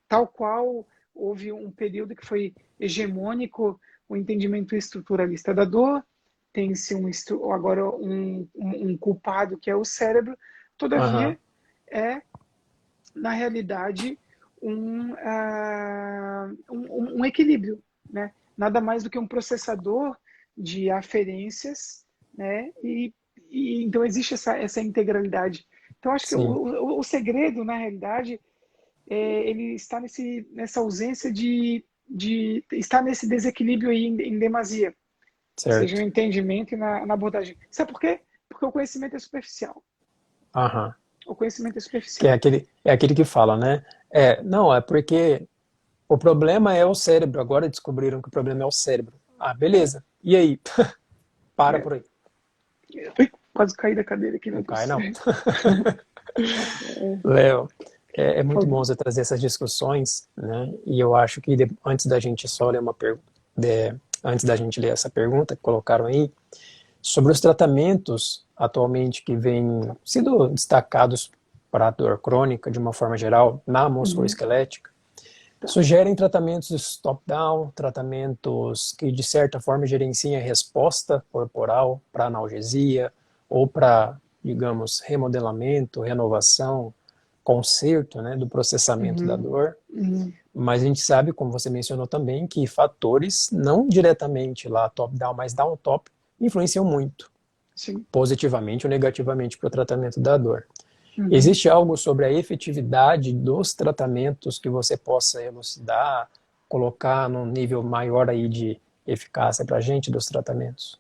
Speaker 2: Tal qual houve um período que foi hegemônico o entendimento estruturalista da dor, tem-se agora um culpado que é o cérebro,
Speaker 1: aham,
Speaker 2: todavia é na realidade, um equilíbrio, né? Nada mais do que um processador de aferências, né? Então existe essa integralidade. Então acho que
Speaker 1: sim,
Speaker 2: o segredo, na realidade, ele está nessa ausência de estar nesse desequilíbrio aí em demasia, seja no
Speaker 1: certo.
Speaker 2: entendimento e na abordagem. Sabe por quê? Porque o conhecimento é superficial.
Speaker 1: Aham.
Speaker 2: O conhecimento é
Speaker 1: Que
Speaker 2: superficial.
Speaker 1: é aquele que fala, né? Não, é porque o problema é o cérebro. Agora descobriram que o problema é o cérebro. Ah,
Speaker 2: É,
Speaker 1: beleza. E aí? Para
Speaker 2: é,
Speaker 1: por aí.
Speaker 2: Ui, quase caí da cadeira aqui, meu
Speaker 1: Não cai,
Speaker 2: Deus.
Speaker 1: não. Léo, é muito bom
Speaker 2: Por
Speaker 1: você trazer essas discussões, né? E eu acho que antes da gente só ler uma pergunta, antes da gente ler essa pergunta que colocaram aí, sobre os tratamentos atualmente que vêm sendo destacados para a dor crônica, de uma forma geral, na
Speaker 2: Uhum,
Speaker 1: musculoesquelética,
Speaker 2: tá.
Speaker 1: sugerem tratamentos top-down, tratamentos que de certa forma gerenciem a resposta corporal para analgesia ou para, digamos, remodelamento, renovação, conserto, né, do processamento da
Speaker 2: Uhum,
Speaker 1: dor.
Speaker 2: uhum,
Speaker 1: Mas a gente sabe, como você mencionou também, que fatores não diretamente lá top-down, mas down-top, influenciam muito,
Speaker 2: sim.
Speaker 1: positivamente ou negativamente, para o tratamento da dor.
Speaker 2: Uhum.
Speaker 1: Existe algo sobre a efetividade dos tratamentos que você possa elucidar, colocar num nível maior aí de eficácia para a gente dos tratamentos?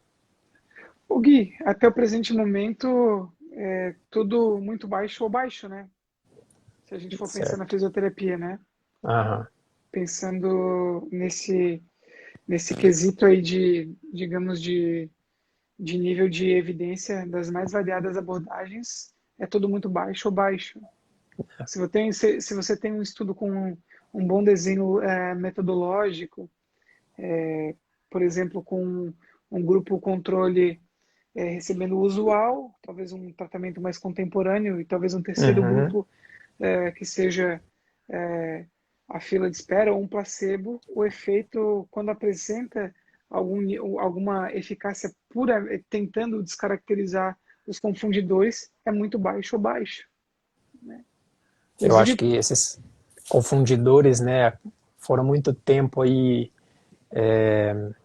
Speaker 2: O Gui, até o presente momento, tudo muito baixo ou baixo, né? Se a gente for pensar na
Speaker 1: Certo.
Speaker 2: fisioterapia, né?
Speaker 1: Aham.
Speaker 2: Pensando nesse quesito aí digamos, de nível de evidência das mais variadas abordagens, é tudo muito baixo ou baixo. Se você tem um estudo com um bom desenho metodológico, por exemplo, com um grupo controle recebendo o usual, talvez um tratamento mais contemporâneo e talvez um terceiro
Speaker 1: Uhum.
Speaker 2: grupo que seja é, a fila de espera ou um placebo, o efeito, quando apresenta alguma eficácia pura, tentando descaracterizar os confundidores, é muito baixo ou baixo. Né?
Speaker 1: Eu acho
Speaker 2: Inclusive,
Speaker 1: que esses confundidores, né, foram muito tempo aí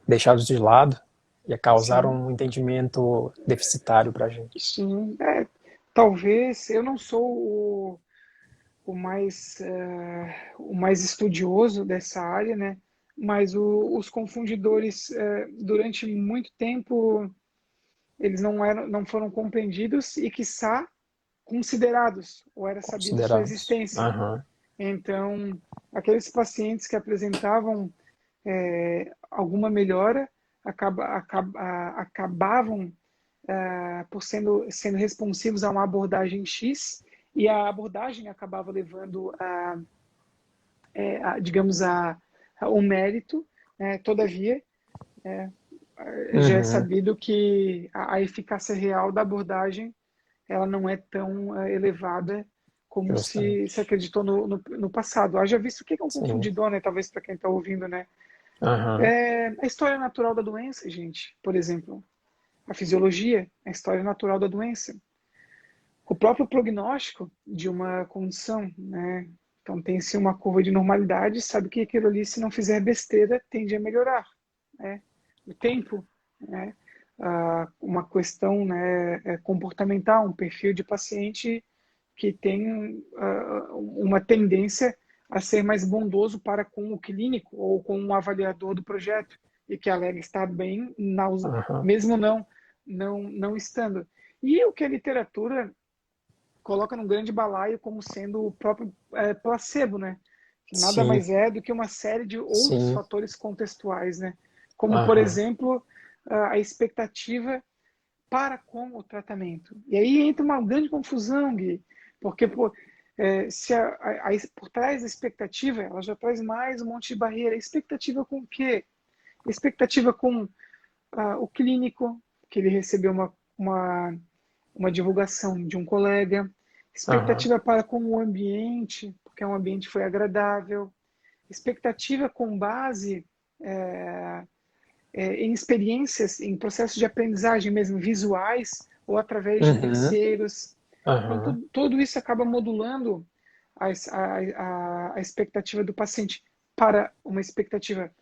Speaker 1: deixados de lado e causaram
Speaker 2: sim,
Speaker 1: um entendimento deficitário para a gente.
Speaker 2: sim, talvez eu não sou o mais estudioso dessa área, né? Mas os confundidores, durante muito tempo, eles não foram compreendidos e, quiçá, considerados, ou era sabido sua
Speaker 1: Considerados.
Speaker 2: existência.
Speaker 1: Aham.
Speaker 2: Então, aqueles pacientes que apresentavam alguma melhora acabavam por sendo responsivos a uma abordagem X, e a abordagem acabava levando digamos, o mérito. Todavia, já é
Speaker 1: Uhum.
Speaker 2: sabido que a eficácia real da abordagem ela não é tão elevada como se
Speaker 1: Justamente.
Speaker 2: acreditou no passado. Haja visto o que é um
Speaker 1: Sim.
Speaker 2: confundidor, né? Talvez para quem está ouvindo, né?
Speaker 1: Aham.
Speaker 2: A história natural da doença, gente, por exemplo. A fisiologia, a história natural da doença. O próprio prognóstico de uma condição, né? Então tem-se uma curva de normalidade, sabe que aquilo ali, se não fizer besteira, tende a melhorar, né? O tempo, né? Uma questão, né, comportamental, um perfil de paciente que tem uma tendência a ser mais bondoso para com o clínico ou com o avaliador do projeto e que alega estar bem,
Speaker 1: Aham.
Speaker 2: mesmo não estando. E o que a literatura coloca num grande balaio como sendo o próprio placebo, né? Que nada
Speaker 1: Sim.
Speaker 2: mais é do que uma série de outros
Speaker 1: Sim.
Speaker 2: fatores contextuais, né? Como, por
Speaker 1: Aham.
Speaker 2: exemplo, a expectativa para com o tratamento. E aí entra uma grande confusão, Gui, porque se por trás da expectativa, ela já traz mais um monte de barreira. Expectativa com o quê? Expectativa com o clínico, que ele recebeu uma divulgação de um colega,
Speaker 1: Aham.
Speaker 2: expectativa para com o ambiente, porque o ambiente foi agradável, expectativa com base em experiências, em processos de aprendizagem mesmo visuais ou através de
Speaker 1: Uhum.
Speaker 2: terceiros. Então,
Speaker 1: Aham.
Speaker 2: tudo isso acaba modulando a expectativa do paciente para uma expectativa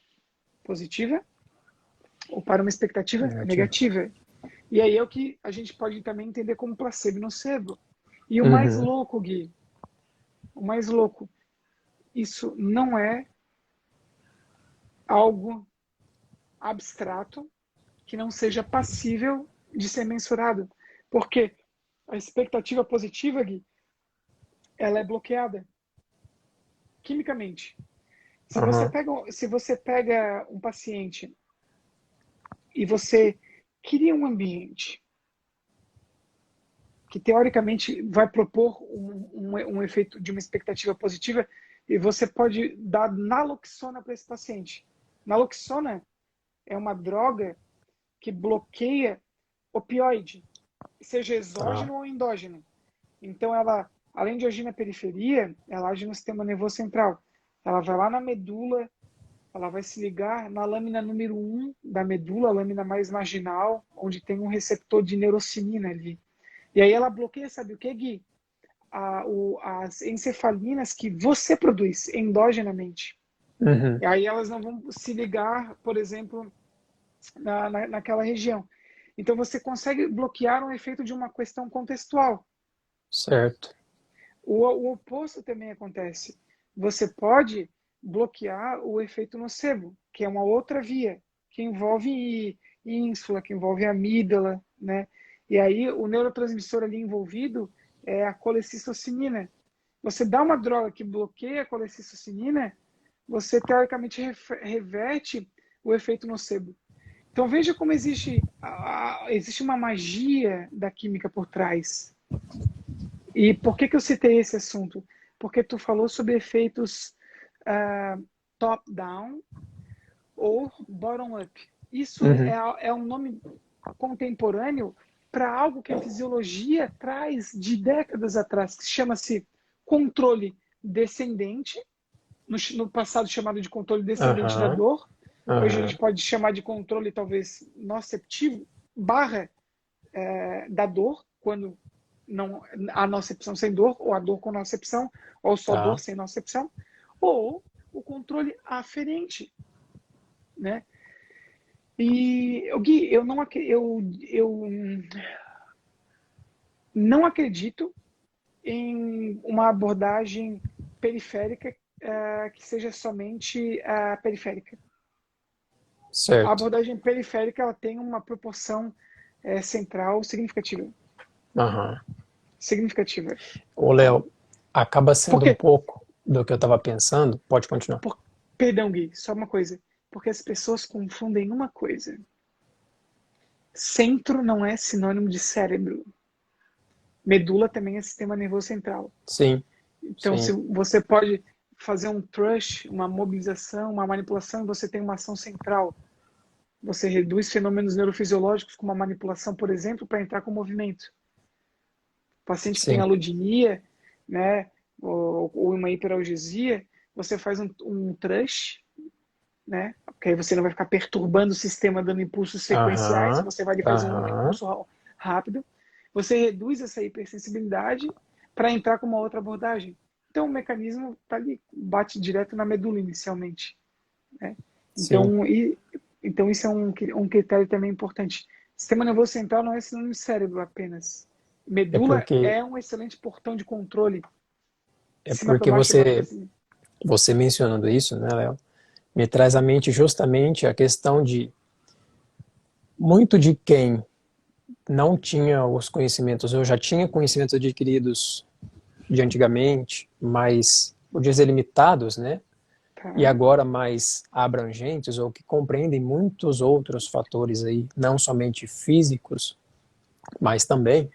Speaker 2: positiva ou para uma expectativa
Speaker 1: Negativo.
Speaker 2: negativa. E aí é o que a gente pode também entender como placebo e nocebo. E o mais
Speaker 1: Uhum.
Speaker 2: louco, Gui, o mais louco, isso não é algo abstrato que não seja passível de ser mensurado. Porque a expectativa positiva, Gui, ela é bloqueada quimicamente.
Speaker 1: Aham.
Speaker 2: Se você pega um paciente e você cria um ambiente que teoricamente vai propor um efeito de uma expectativa positiva, e você pode dar naloxona para esse paciente. Naloxona é uma droga que bloqueia opioide, seja
Speaker 1: Tá.
Speaker 2: exógeno ou endógeno. Então, ela, além de agir na periferia, ela age no sistema nervoso central. Ela vai lá na medula, ela vai se ligar na lâmina número um da medula, a lâmina mais marginal, onde tem um receptor de neurocimina ali. E aí ela bloqueia, sabe o que, Gui? As encefalinas que você produz endogenamente.
Speaker 1: Uhum.
Speaker 2: E aí elas não vão se ligar, por exemplo, naquela região. Então você consegue bloquear um efeito de uma questão contextual.
Speaker 1: Certo.
Speaker 2: O oposto também acontece. Você pode bloquear o efeito nocebo, que é uma outra via, que envolve ínsula, que envolve amígdala, né? E aí o neurotransmissor ali envolvido é a colecistocinina. Você dá uma droga que bloqueia a colecistocinina, você teoricamente reverte o efeito nocebo. Então veja como existe uma magia da química por trás. E por que que eu citei esse assunto? Porque tu falou sobre efeitos top-down ou bottom-up. Isso
Speaker 1: Uhum.
Speaker 2: é um nome contemporâneo para algo que a fisiologia traz de décadas atrás, que chama-se controle descendente, no passado chamado de controle descendente da
Speaker 1: Aham.
Speaker 2: dor. Hoje a gente
Speaker 1: Aham.
Speaker 2: pode chamar de controle talvez noceptivo barra da dor, quando não a nocepção sem dor, ou a dor com nocepção, ou só dor
Speaker 1: Tá.
Speaker 2: sem nocepção, ou o controle aferente, né? E, Gui, eu não acredito em uma abordagem periférica que seja somente periférica. A
Speaker 1: Certo.
Speaker 2: abordagem periférica ela tem uma proporção central significativa.
Speaker 1: Aham.
Speaker 2: Significativa.
Speaker 1: Ô,
Speaker 2: Tá?
Speaker 1: Léo, acaba
Speaker 2: Por
Speaker 1: sendo um
Speaker 2: quê?
Speaker 1: pouco do que eu estava pensando. Pode continuar.
Speaker 2: Por... Perdão, Gui, só uma coisa. Porque as pessoas confundem uma coisa. Centro não é sinônimo de cérebro. Medula também é sistema nervoso central.
Speaker 1: Sim,
Speaker 2: Então, se
Speaker 1: sim.
Speaker 2: você pode fazer um thrust, uma mobilização, uma manipulação, e você tem uma ação central. Você reduz fenômenos neurofisiológicos como a manipulação, por exemplo, para entrar com movimento. O paciente que tem
Speaker 1: Sim.
Speaker 2: allodynia, né, ou uma hiperalgesia, você faz um thrust, né, porque aí você não vai ficar perturbando o sistema dando impulsos sequenciais,
Speaker 1: Aham.
Speaker 2: você vai fazer um
Speaker 1: Aham.
Speaker 2: impulso rápido. Você reduz essa hipersensibilidade para entrar com uma outra abordagem. Então o mecanismo tá ali, bate direto na medula inicialmente, né?
Speaker 1: Sim.
Speaker 2: Então isso é um critério também importante. Sistema nervoso central não é sinônimo de cérebro apenas.
Speaker 1: É
Speaker 2: Medula
Speaker 1: porque
Speaker 2: é um excelente portão de controle.
Speaker 1: é
Speaker 2: De cima para
Speaker 1: porque
Speaker 2: baixo, de baixo para
Speaker 1: você
Speaker 2: cima.
Speaker 1: você mencionando isso, né, Léo, me traz à mente justamente a questão de muito de quem não tinha os conhecimentos, ou já tinha conhecimentos adquiridos de antigamente, mas vou dizer limitados, né? E
Speaker 2: Tá?
Speaker 1: agora mais abrangentes, ou que compreendem muitos outros fatores aí, não somente físicos, mas também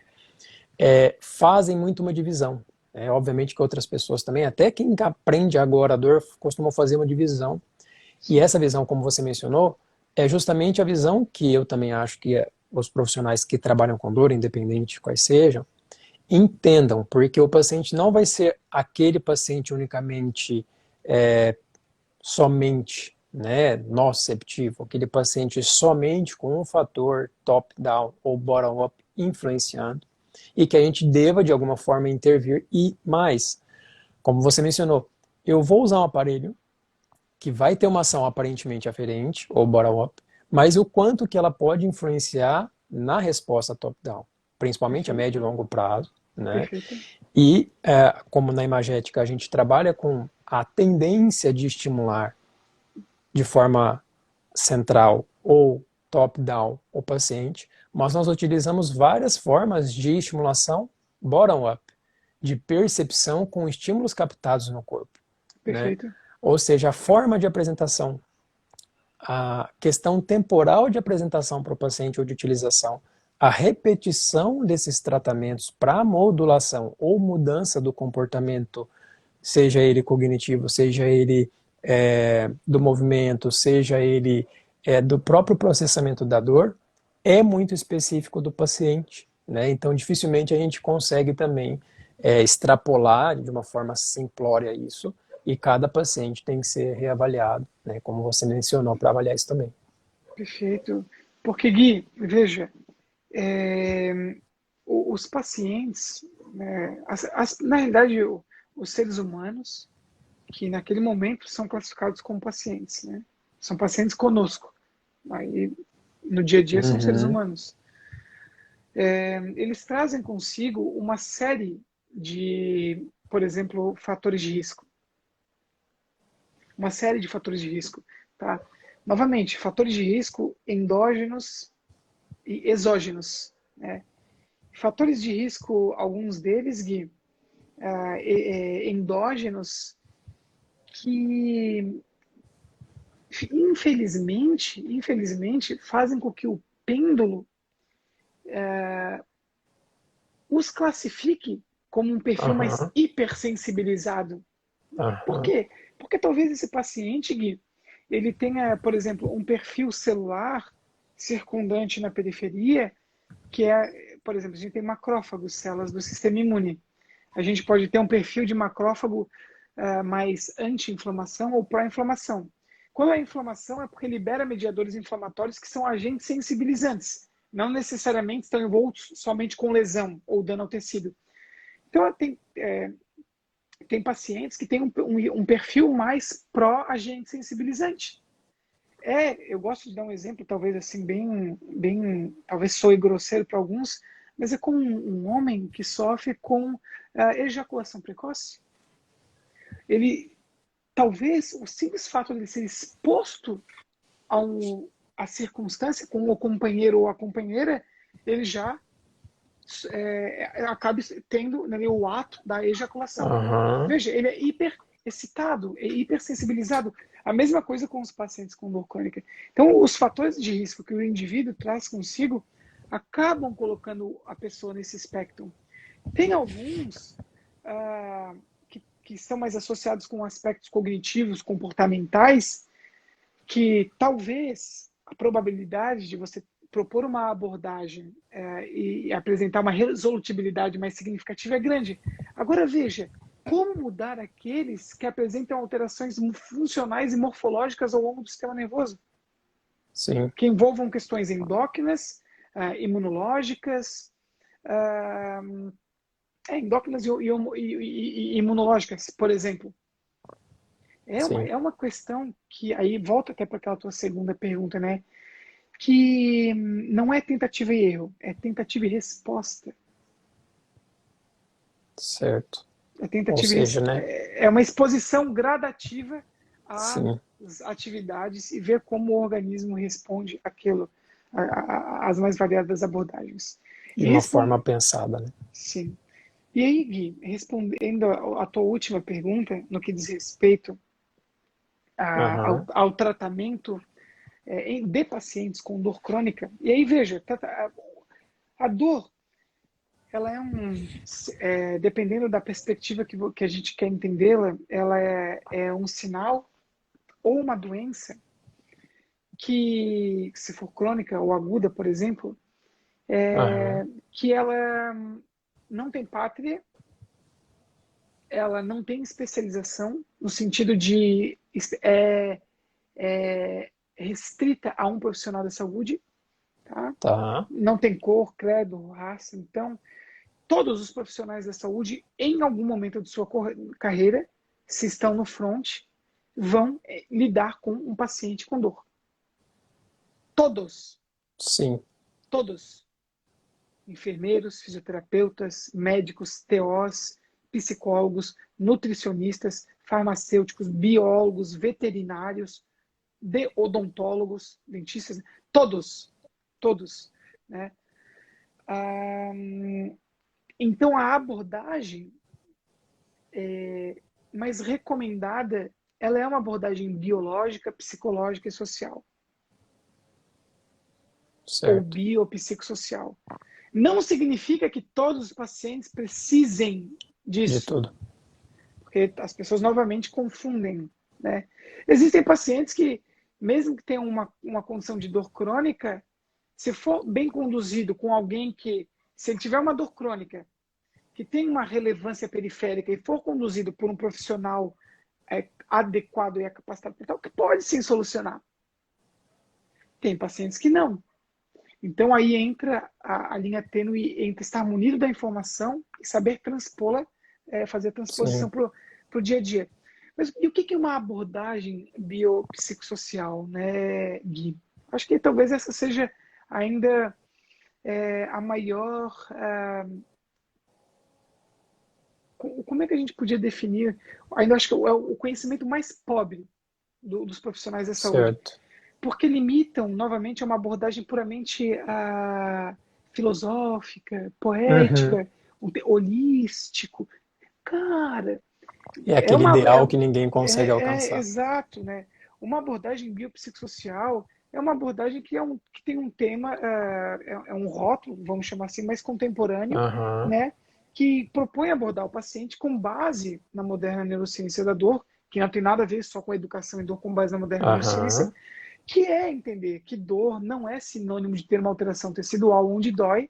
Speaker 1: fazem muito uma divisão. Obviamente que outras pessoas também, até quem aprende agora a dor, costumam fazer uma divisão. E
Speaker 2: Sim.
Speaker 1: essa visão, como você mencionou, é justamente a visão que eu também acho que os profissionais que trabalham com dor, independente de quais sejam, entendam, porque o paciente não vai ser aquele paciente unicamente somente nociceptivo, aquele paciente somente com um fator top-down ou bottom-up influenciando, e que a gente deva de alguma forma intervir e mais, como você mencionou, eu vou usar um aparelho que vai ter uma ação aparentemente aferente ou bottom-up, mas o quanto que ela pode influenciar na resposta top-down, principalmente a
Speaker 2: Perfeito.
Speaker 1: médio e longo prazo, né?
Speaker 2: Perfeito.
Speaker 1: E como na imagética a gente trabalha com a tendência de estimular de forma central ou top-down o paciente, mas nós utilizamos várias formas de estimulação bottom-up, de percepção com estímulos captados no corpo, né?
Speaker 2: Perfeito.
Speaker 1: Ou seja, a forma de apresentação, a questão temporal de apresentação para o paciente ou de utilização, a repetição desses tratamentos para modulação ou mudança do comportamento, seja ele cognitivo, seja ele do movimento, seja ele do próprio processamento da dor, é muito específico do paciente, né? Então, dificilmente a gente consegue também extrapolar de uma forma simplória isso, e cada paciente tem que ser reavaliado, né? Como você mencionou, para avaliar isso também.
Speaker 2: Perfeito. Porque, Gui, veja, os pacientes, né, na realidade, os seres humanos, que naquele momento são classificados como pacientes, né? São pacientes conosco. Aí, no dia a dia, são seres
Speaker 1: Uhum.
Speaker 2: humanos. Eles trazem consigo uma série de, por exemplo, fatores de risco. Uma série de fatores de risco. Tá? Novamente, fatores de risco endógenos e exógenos. Né? Fatores de risco, alguns deles, Gui, endógenos, que infelizmente, fazem com que o pêndulo os classifique como um perfil mais
Speaker 1: Aham.
Speaker 2: hipersensibilizado. Por
Speaker 1: Aham.
Speaker 2: quê? Porque talvez esse paciente, Gui, ele tenha, por exemplo, um perfil celular circundante na periferia, que é, por exemplo, a gente tem macrófagos, células do sistema imune. A gente pode ter um perfil de macrófago mais anti-inflamação ou pró-inflamação. Quando a inflamação é porque libera mediadores inflamatórios que são agentes sensibilizantes, não necessariamente estão envoltos somente com lesão ou dano ao tecido. Então, tem pacientes que têm um perfil mais pró-agente sensibilizante. Eu gosto de dar um exemplo, talvez assim, talvez soe grosseiro para alguns, mas é com um homem que sofre com ejaculação precoce. Ele, talvez, o simples fato de ele ser exposto à circunstância com o companheiro ou a companheira, ele já acabe tendo, né, o ato da ejaculação.
Speaker 1: Aham.
Speaker 2: Veja, ele é hiper excitado, é hipersensibilizado. A mesma coisa com os pacientes com dor crônica. Então, os fatores de risco que o indivíduo traz consigo acabam colocando a pessoa nesse espectro. Tem alguns que são mais associados com aspectos cognitivos, comportamentais, que talvez a probabilidade de você propor uma abordagem e apresentar uma resolutibilidade mais significativa é grande. Agora veja, como mudar aqueles que apresentam alterações funcionais e morfológicas ao longo do sistema nervoso,
Speaker 1: Sim.
Speaker 2: que envolvam questões endócrinas, imunológicas, endócrinas e imunológicas, por exemplo.
Speaker 1: Sim.
Speaker 2: É uma questão que aí volta até para aquela tua segunda pergunta, né? Que não é tentativa e erro, é tentativa e resposta.
Speaker 1: Certo.
Speaker 2: É
Speaker 1: Ou
Speaker 2: tentativa e
Speaker 1: seja, né?
Speaker 2: é uma exposição gradativa
Speaker 1: Sim.
Speaker 2: às atividades e ver como o organismo responde àquilo, às mais variadas abordagens.
Speaker 1: De
Speaker 2: E
Speaker 1: uma forma pensada, né?
Speaker 2: sim. E aí, Gui, respondendo a tua última pergunta, no que diz respeito
Speaker 1: Aham.
Speaker 2: ao tratamento de pacientes com dor crônica, e aí veja, a dor, ela dependendo da perspectiva que a gente quer entendê-la, ela é um sinal ou uma doença que, se for crônica ou aguda, por exemplo,
Speaker 1: Aham.
Speaker 2: que ela não tem pátria, ela não tem especialização, no sentido de restrita a um profissional da saúde, tá?
Speaker 1: Tá.
Speaker 2: Não tem cor, credo, raça. Então, todos os profissionais da saúde, em algum momento de sua carreira, se estão no front, vão lidar com um paciente com dor. Todos,
Speaker 1: Sim.
Speaker 2: todos. Enfermeiros, fisioterapeutas, médicos, TOs, psicólogos, nutricionistas, farmacêuticos, biólogos, veterinários, odontólogos, dentistas, todos, todos, né? Então a abordagem mais recomendada, ela é uma abordagem biológica, psicológica e social, ou
Speaker 1: Certo.
Speaker 2: biopsicossocial. Não significa que todos os pacientes precisem
Speaker 1: De
Speaker 2: disso,
Speaker 1: tudo.
Speaker 2: porque as pessoas novamente confundem, né? Existem pacientes que, mesmo que tenham uma condição de dor crônica, se for bem conduzido com alguém que, se ele tiver uma dor crônica, que tem uma relevância periférica e for conduzido por um profissional adequado e capacitado, que pode sim solucionar. Tem pacientes que não. Então aí entra a linha tênue entre estar munido da informação e saber transpô-la, fazer a transposição
Speaker 1: Sim.
Speaker 2: para o dia a dia. Mas e o que é uma abordagem biopsicossocial, né, Gui? Acho que talvez essa seja ainda a maior. Como é que a gente podia definir? Ainda acho que é o conhecimento mais pobre dos profissionais da saúde,
Speaker 1: Certo.
Speaker 2: porque limitam novamente a uma abordagem puramente filosófica,
Speaker 1: Uhum.
Speaker 2: poética, holístico. Cara,
Speaker 1: É
Speaker 2: é
Speaker 1: aquele
Speaker 2: uma
Speaker 1: ideal que ninguém consegue
Speaker 2: é
Speaker 1: alcançar.
Speaker 2: exato, né? Uma abordagem biopsicossocial é uma abordagem que tem um tema, é um rótulo, vamos chamar assim, mais contemporâneo,
Speaker 1: Aham.
Speaker 2: né? que propõe abordar o paciente com base na moderna neurociência da dor, que não tem nada a ver só com a educação e dor com base na moderna neurociência,
Speaker 1: Aham.
Speaker 2: que é entender que dor não é sinônimo de ter uma alteração tecidual onde dói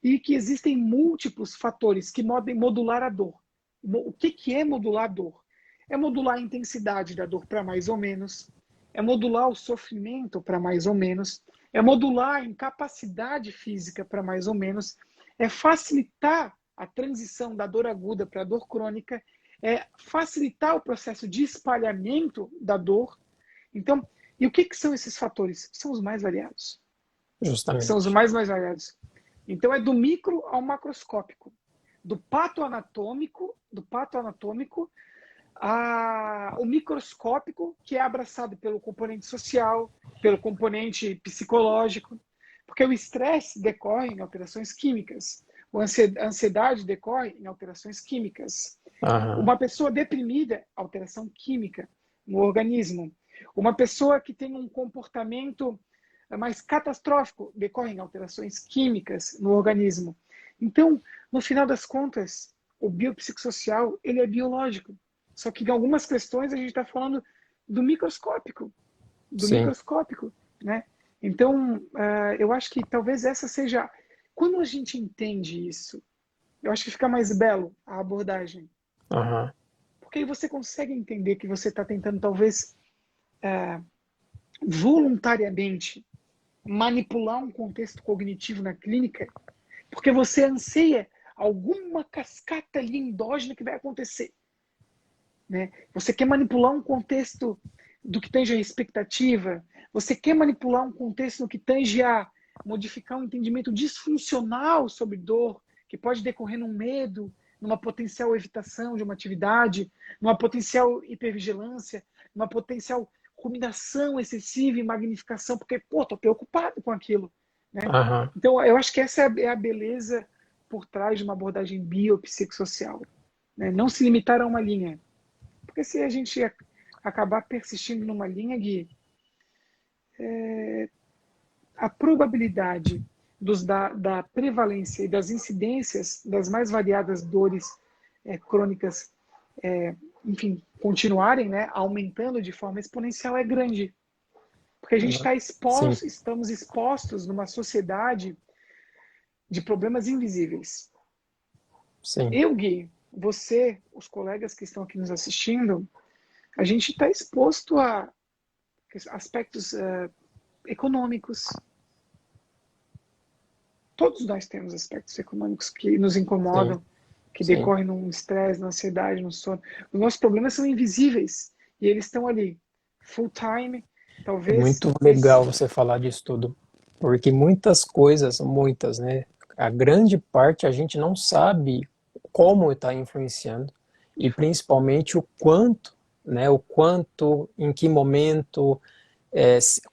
Speaker 2: e que existem múltiplos fatores que podem modular a dor. O que é modular a dor? É modular a intensidade da dor para mais ou menos, é modular o sofrimento para mais ou menos, é modular a incapacidade física para mais ou menos, é facilitar a transição da dor aguda para a dor crônica, é facilitar o processo de espalhamento da dor. Então, e o que são esses fatores? São os mais variados. São os
Speaker 1: Justamente.
Speaker 2: mais variados. Então, é do micro ao macroscópico, do pato anatômico o microscópico, que é abraçado pelo componente social, pelo componente psicológico, porque o estresse decorre em alterações químicas, a ansiedade decorre em alterações químicas.
Speaker 1: Aham.
Speaker 2: Uma pessoa deprimida, alteração química no organismo. Uma pessoa que tem um comportamento mais catastrófico, decorre em alterações químicas no organismo. Então, no final das contas, o biopsicossocial, ele é biológico. Só que em algumas questões a gente está falando do
Speaker 1: Sim.
Speaker 2: microscópico, né? Então, eu acho que talvez essa seja... Quando a gente entende isso, eu acho que fica mais belo a abordagem.
Speaker 1: Aham.
Speaker 2: Porque aí você consegue entender que você está tentando, talvez, voluntariamente, manipular um contexto cognitivo na clínica, porque você anseia alguma cascata ali endógena que vai acontecer. Né? Você quer manipular um contexto do que tange a expectativa, você quer manipular um contexto do que tange a modificar um entendimento disfuncional sobre dor, que pode decorrer num medo, numa potencial evitação de uma atividade, numa potencial hipervigilância, numa potencial ruminação excessiva e magnificação, porque, pô, tô preocupado com aquilo, né?
Speaker 1: Aham.
Speaker 2: Então, eu acho que essa é a beleza por trás de uma abordagem biopsicossocial, né? Não se limitar a uma linha, porque se a gente acabar persistindo numa linha, Gui, a probabilidade da prevalência e das incidências das mais variadas dores crônicas, enfim, continuarem, né, aumentando de forma exponencial é grande. Porque a gente
Speaker 1: Sim.
Speaker 2: estamos expostos numa sociedade de problemas invisíveis.
Speaker 1: Sim.
Speaker 2: Eu, Gui, você, os colegas que estão aqui nos assistindo, a gente está exposto a aspectos econômicos. Todos nós temos aspectos econômicos que nos
Speaker 1: Sim.
Speaker 2: incomodam, que
Speaker 1: Sim.
Speaker 2: decorrem num estresse, na ansiedade, no sono. Os nossos problemas são invisíveis e eles estão ali, full time.
Speaker 1: É
Speaker 2: Talvez
Speaker 1: muito legal
Speaker 2: esse.
Speaker 1: você falar disso tudo, porque muitas coisas, muitas, né? A grande parte a gente não sabe como está influenciando e principalmente o quanto, né? O quanto, em que momento,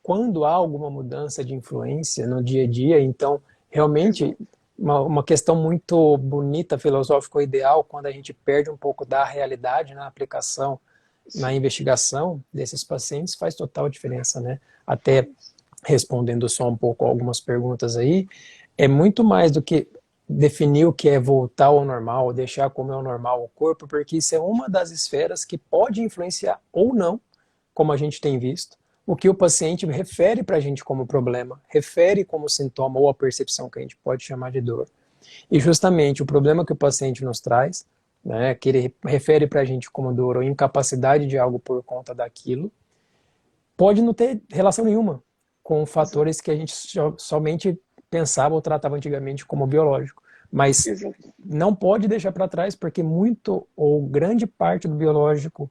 Speaker 1: quando há alguma mudança de influência no dia a dia. Então, realmente,
Speaker 2: Exato.
Speaker 1: uma questão muito bonita, filosófica, ideal, quando a gente perde um pouco da realidade na aplicação na
Speaker 2: Sim,
Speaker 1: investigação desses pacientes faz total diferença, né? Até
Speaker 2: faz.
Speaker 1: respondendo só um pouco algumas perguntas aí, é muito mais do que definir o que é voltar ao normal, deixar como é o normal o corpo, porque isso é uma das esferas que pode influenciar ou não, como a gente tem visto, o que o paciente refere para a gente como problema, refere como sintoma ou a percepção que a gente pode chamar de dor. E justamente o problema que o paciente nos traz, né, que ele refere para a gente como dor ou incapacidade de algo por conta daquilo, pode não ter relação nenhuma com
Speaker 2: Exato.
Speaker 1: fatores que a gente somente pensava ou tratava antigamente como biológico. Mas
Speaker 2: Exato.
Speaker 1: não pode deixar para trás, porque muito ou grande parte do biológico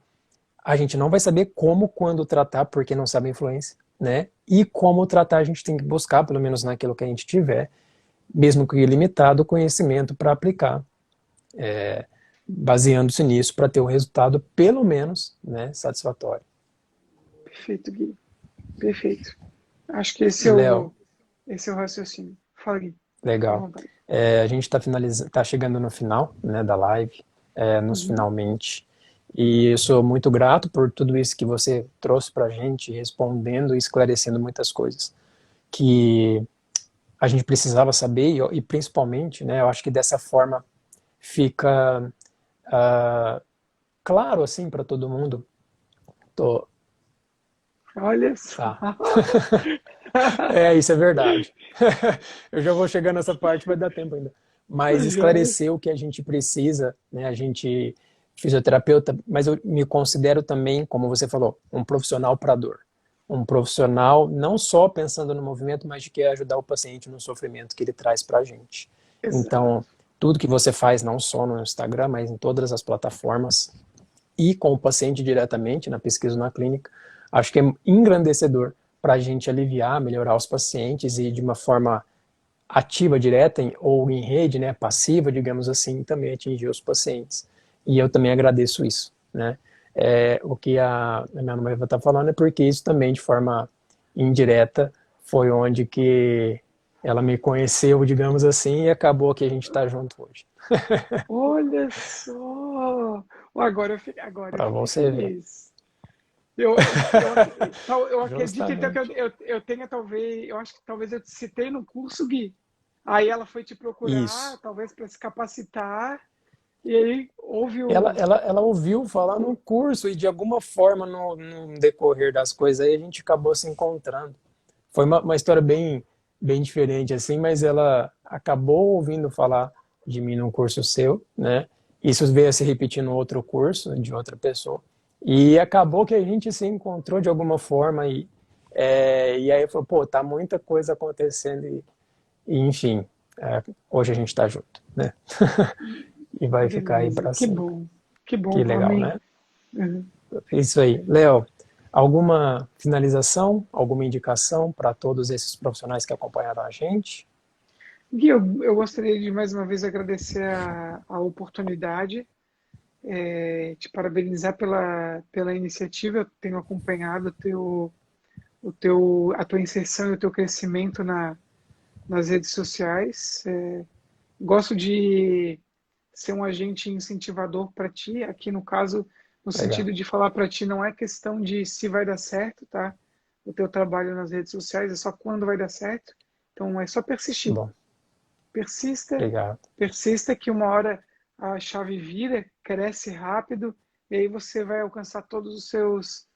Speaker 1: a gente não vai saber como, quando tratar, porque não sabe a influência, né? E como tratar a gente tem que buscar, pelo menos naquilo que a gente tiver, mesmo que limitado, conhecimento para aplicar, baseando-se nisso para ter um resultado, pelo menos, né, satisfatório.
Speaker 2: Perfeito, Gui. Perfeito. Acho que
Speaker 1: E, Léo,
Speaker 2: esse é o raciocínio. Fala, Gui. Fica à
Speaker 1: legal.
Speaker 2: vontade.
Speaker 1: A gente está tá chegando no final, né, da live, nos
Speaker 2: Uhum.
Speaker 1: finalmente, e eu sou muito grato por tudo isso que você trouxe para a gente, respondendo e esclarecendo muitas coisas que a gente precisava saber, e principalmente, né, eu acho que dessa forma fica claro assim para todo mundo. Tô,
Speaker 2: Olha só.
Speaker 1: tá. Isso é verdade. Eu já vou chegar nessa parte, vai dar tempo ainda. Mas
Speaker 2: Joia.
Speaker 1: esclarecer o que a gente precisa, né? A gente, fisioterapeuta, mas eu me considero também, como você falou, um profissional para dor. Um profissional não só pensando no movimento, mas de que ajudar o paciente no sofrimento que ele traz para a gente.
Speaker 2: Exato.
Speaker 1: Então, tudo que você faz, não só no Instagram, mas em todas as plataformas, e com o paciente diretamente, na pesquisa na clínica, acho que é engrandecedor para a gente aliviar, melhorar os pacientes e de uma forma ativa, direta ou em rede, né, passiva, digamos assim, também atingir os pacientes. E eu também agradeço isso, né? O que a minha noiva está falando é porque isso também, de forma indireta, foi onde que ela me conheceu, digamos assim, e acabou que a gente está junto hoje.
Speaker 2: Olha só. Agora eu
Speaker 1: Para
Speaker 2: fiquei
Speaker 1: você ver.
Speaker 2: feliz. Eu acredito então que
Speaker 1: Justamente.
Speaker 2: eu tenha talvez, eu acho que talvez eu te citei no curso, Gui. Aí ela foi te procurar,
Speaker 1: Isso.
Speaker 2: talvez para se capacitar, e aí houve
Speaker 1: Ela,
Speaker 2: o.
Speaker 1: ela, ela ouviu falar no curso e de alguma forma no decorrer das coisas aí a gente acabou se encontrando. Foi uma história bem diferente assim, mas ela acabou ouvindo falar de mim num curso seu, né? Isso veio a se repetir no outro curso de outra pessoa. E acabou que a gente se encontrou de alguma forma e aí falou, pô, tá muita coisa acontecendo e enfim, hoje a gente tá junto, né? E vai ficar aí
Speaker 2: Beleza,
Speaker 1: para sempre.
Speaker 2: que bom,
Speaker 1: Que legal,
Speaker 2: amém.
Speaker 1: né?
Speaker 2: Uhum.
Speaker 1: Isso aí. Léo, alguma finalização, alguma indicação para todos esses profissionais que acompanharam a gente?
Speaker 2: Gui, eu gostaria de mais uma vez agradecer a oportunidade, te parabenizar pela iniciativa. Eu tenho acompanhado a tua inserção e o teu crescimento nas redes sociais. Gosto de ser um agente incentivador para ti, aqui no caso, no
Speaker 1: Legal.
Speaker 2: sentido de falar para ti, não é questão de se vai dar certo, tá? O teu trabalho nas redes sociais é só quando vai dar certo. Então é só persistir.
Speaker 1: Bom,
Speaker 2: Persista,
Speaker 1: obrigado.
Speaker 2: persista que uma hora a chave vira, cresce rápido e aí você vai alcançar todos os seus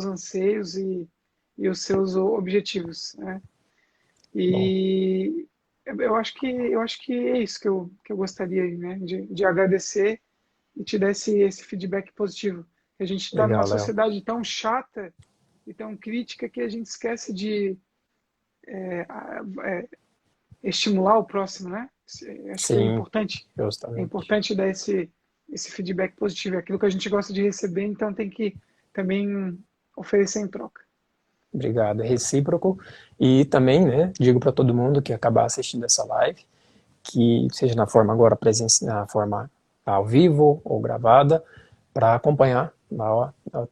Speaker 2: anseios e os seus objetivos, né?
Speaker 1: Bom,
Speaker 2: E eu acho que é isso que eu gostaria, né, de agradecer e te dar esse feedback positivo. A gente está numa
Speaker 1: legal, Léo.
Speaker 2: sociedade tão chata e tão crítica que a gente esquece de estimular o próximo, né? Acho que é
Speaker 1: Sim,
Speaker 2: importante. É
Speaker 1: justamente.
Speaker 2: importante dar esse feedback positivo. É aquilo que a gente gosta de receber, então tem que também oferecer em troca.
Speaker 1: Obrigado, é recíproco. E também, né, digo para todo mundo que acabar assistindo essa live, que seja na forma agora presencial, na forma ao vivo ou gravada, para acompanhar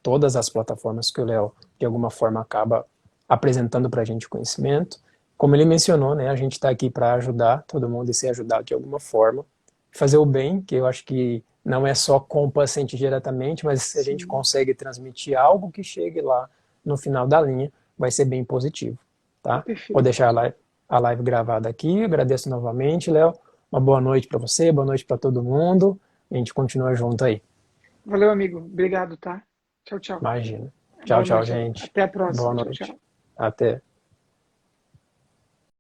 Speaker 1: todas as plataformas que o Léo, de alguma forma, acaba apresentando para a gente conhecimento. Como ele mencionou, né, a gente está aqui para ajudar todo mundo e ser ajudado de alguma forma, fazer o bem, que eu acho que não é só com o paciente diretamente, mas se a gente
Speaker 2: Sim,
Speaker 1: consegue transmitir algo que chegue lá no final da linha, vai ser bem positivo, tá? Vou
Speaker 2: perfeito.
Speaker 1: deixar a live gravada aqui, agradeço novamente, Léo, uma boa noite para você, boa noite para todo mundo, a gente continua junto aí,
Speaker 2: Valeu, amigo. Obrigado, tá? Tchau, tchau.
Speaker 1: imagina. Tchau,
Speaker 2: Boa
Speaker 1: tchau,
Speaker 2: noite.
Speaker 1: gente,
Speaker 2: Até a
Speaker 1: boa
Speaker 2: próxima. Tchau,
Speaker 1: noite,
Speaker 2: tchau.
Speaker 1: até.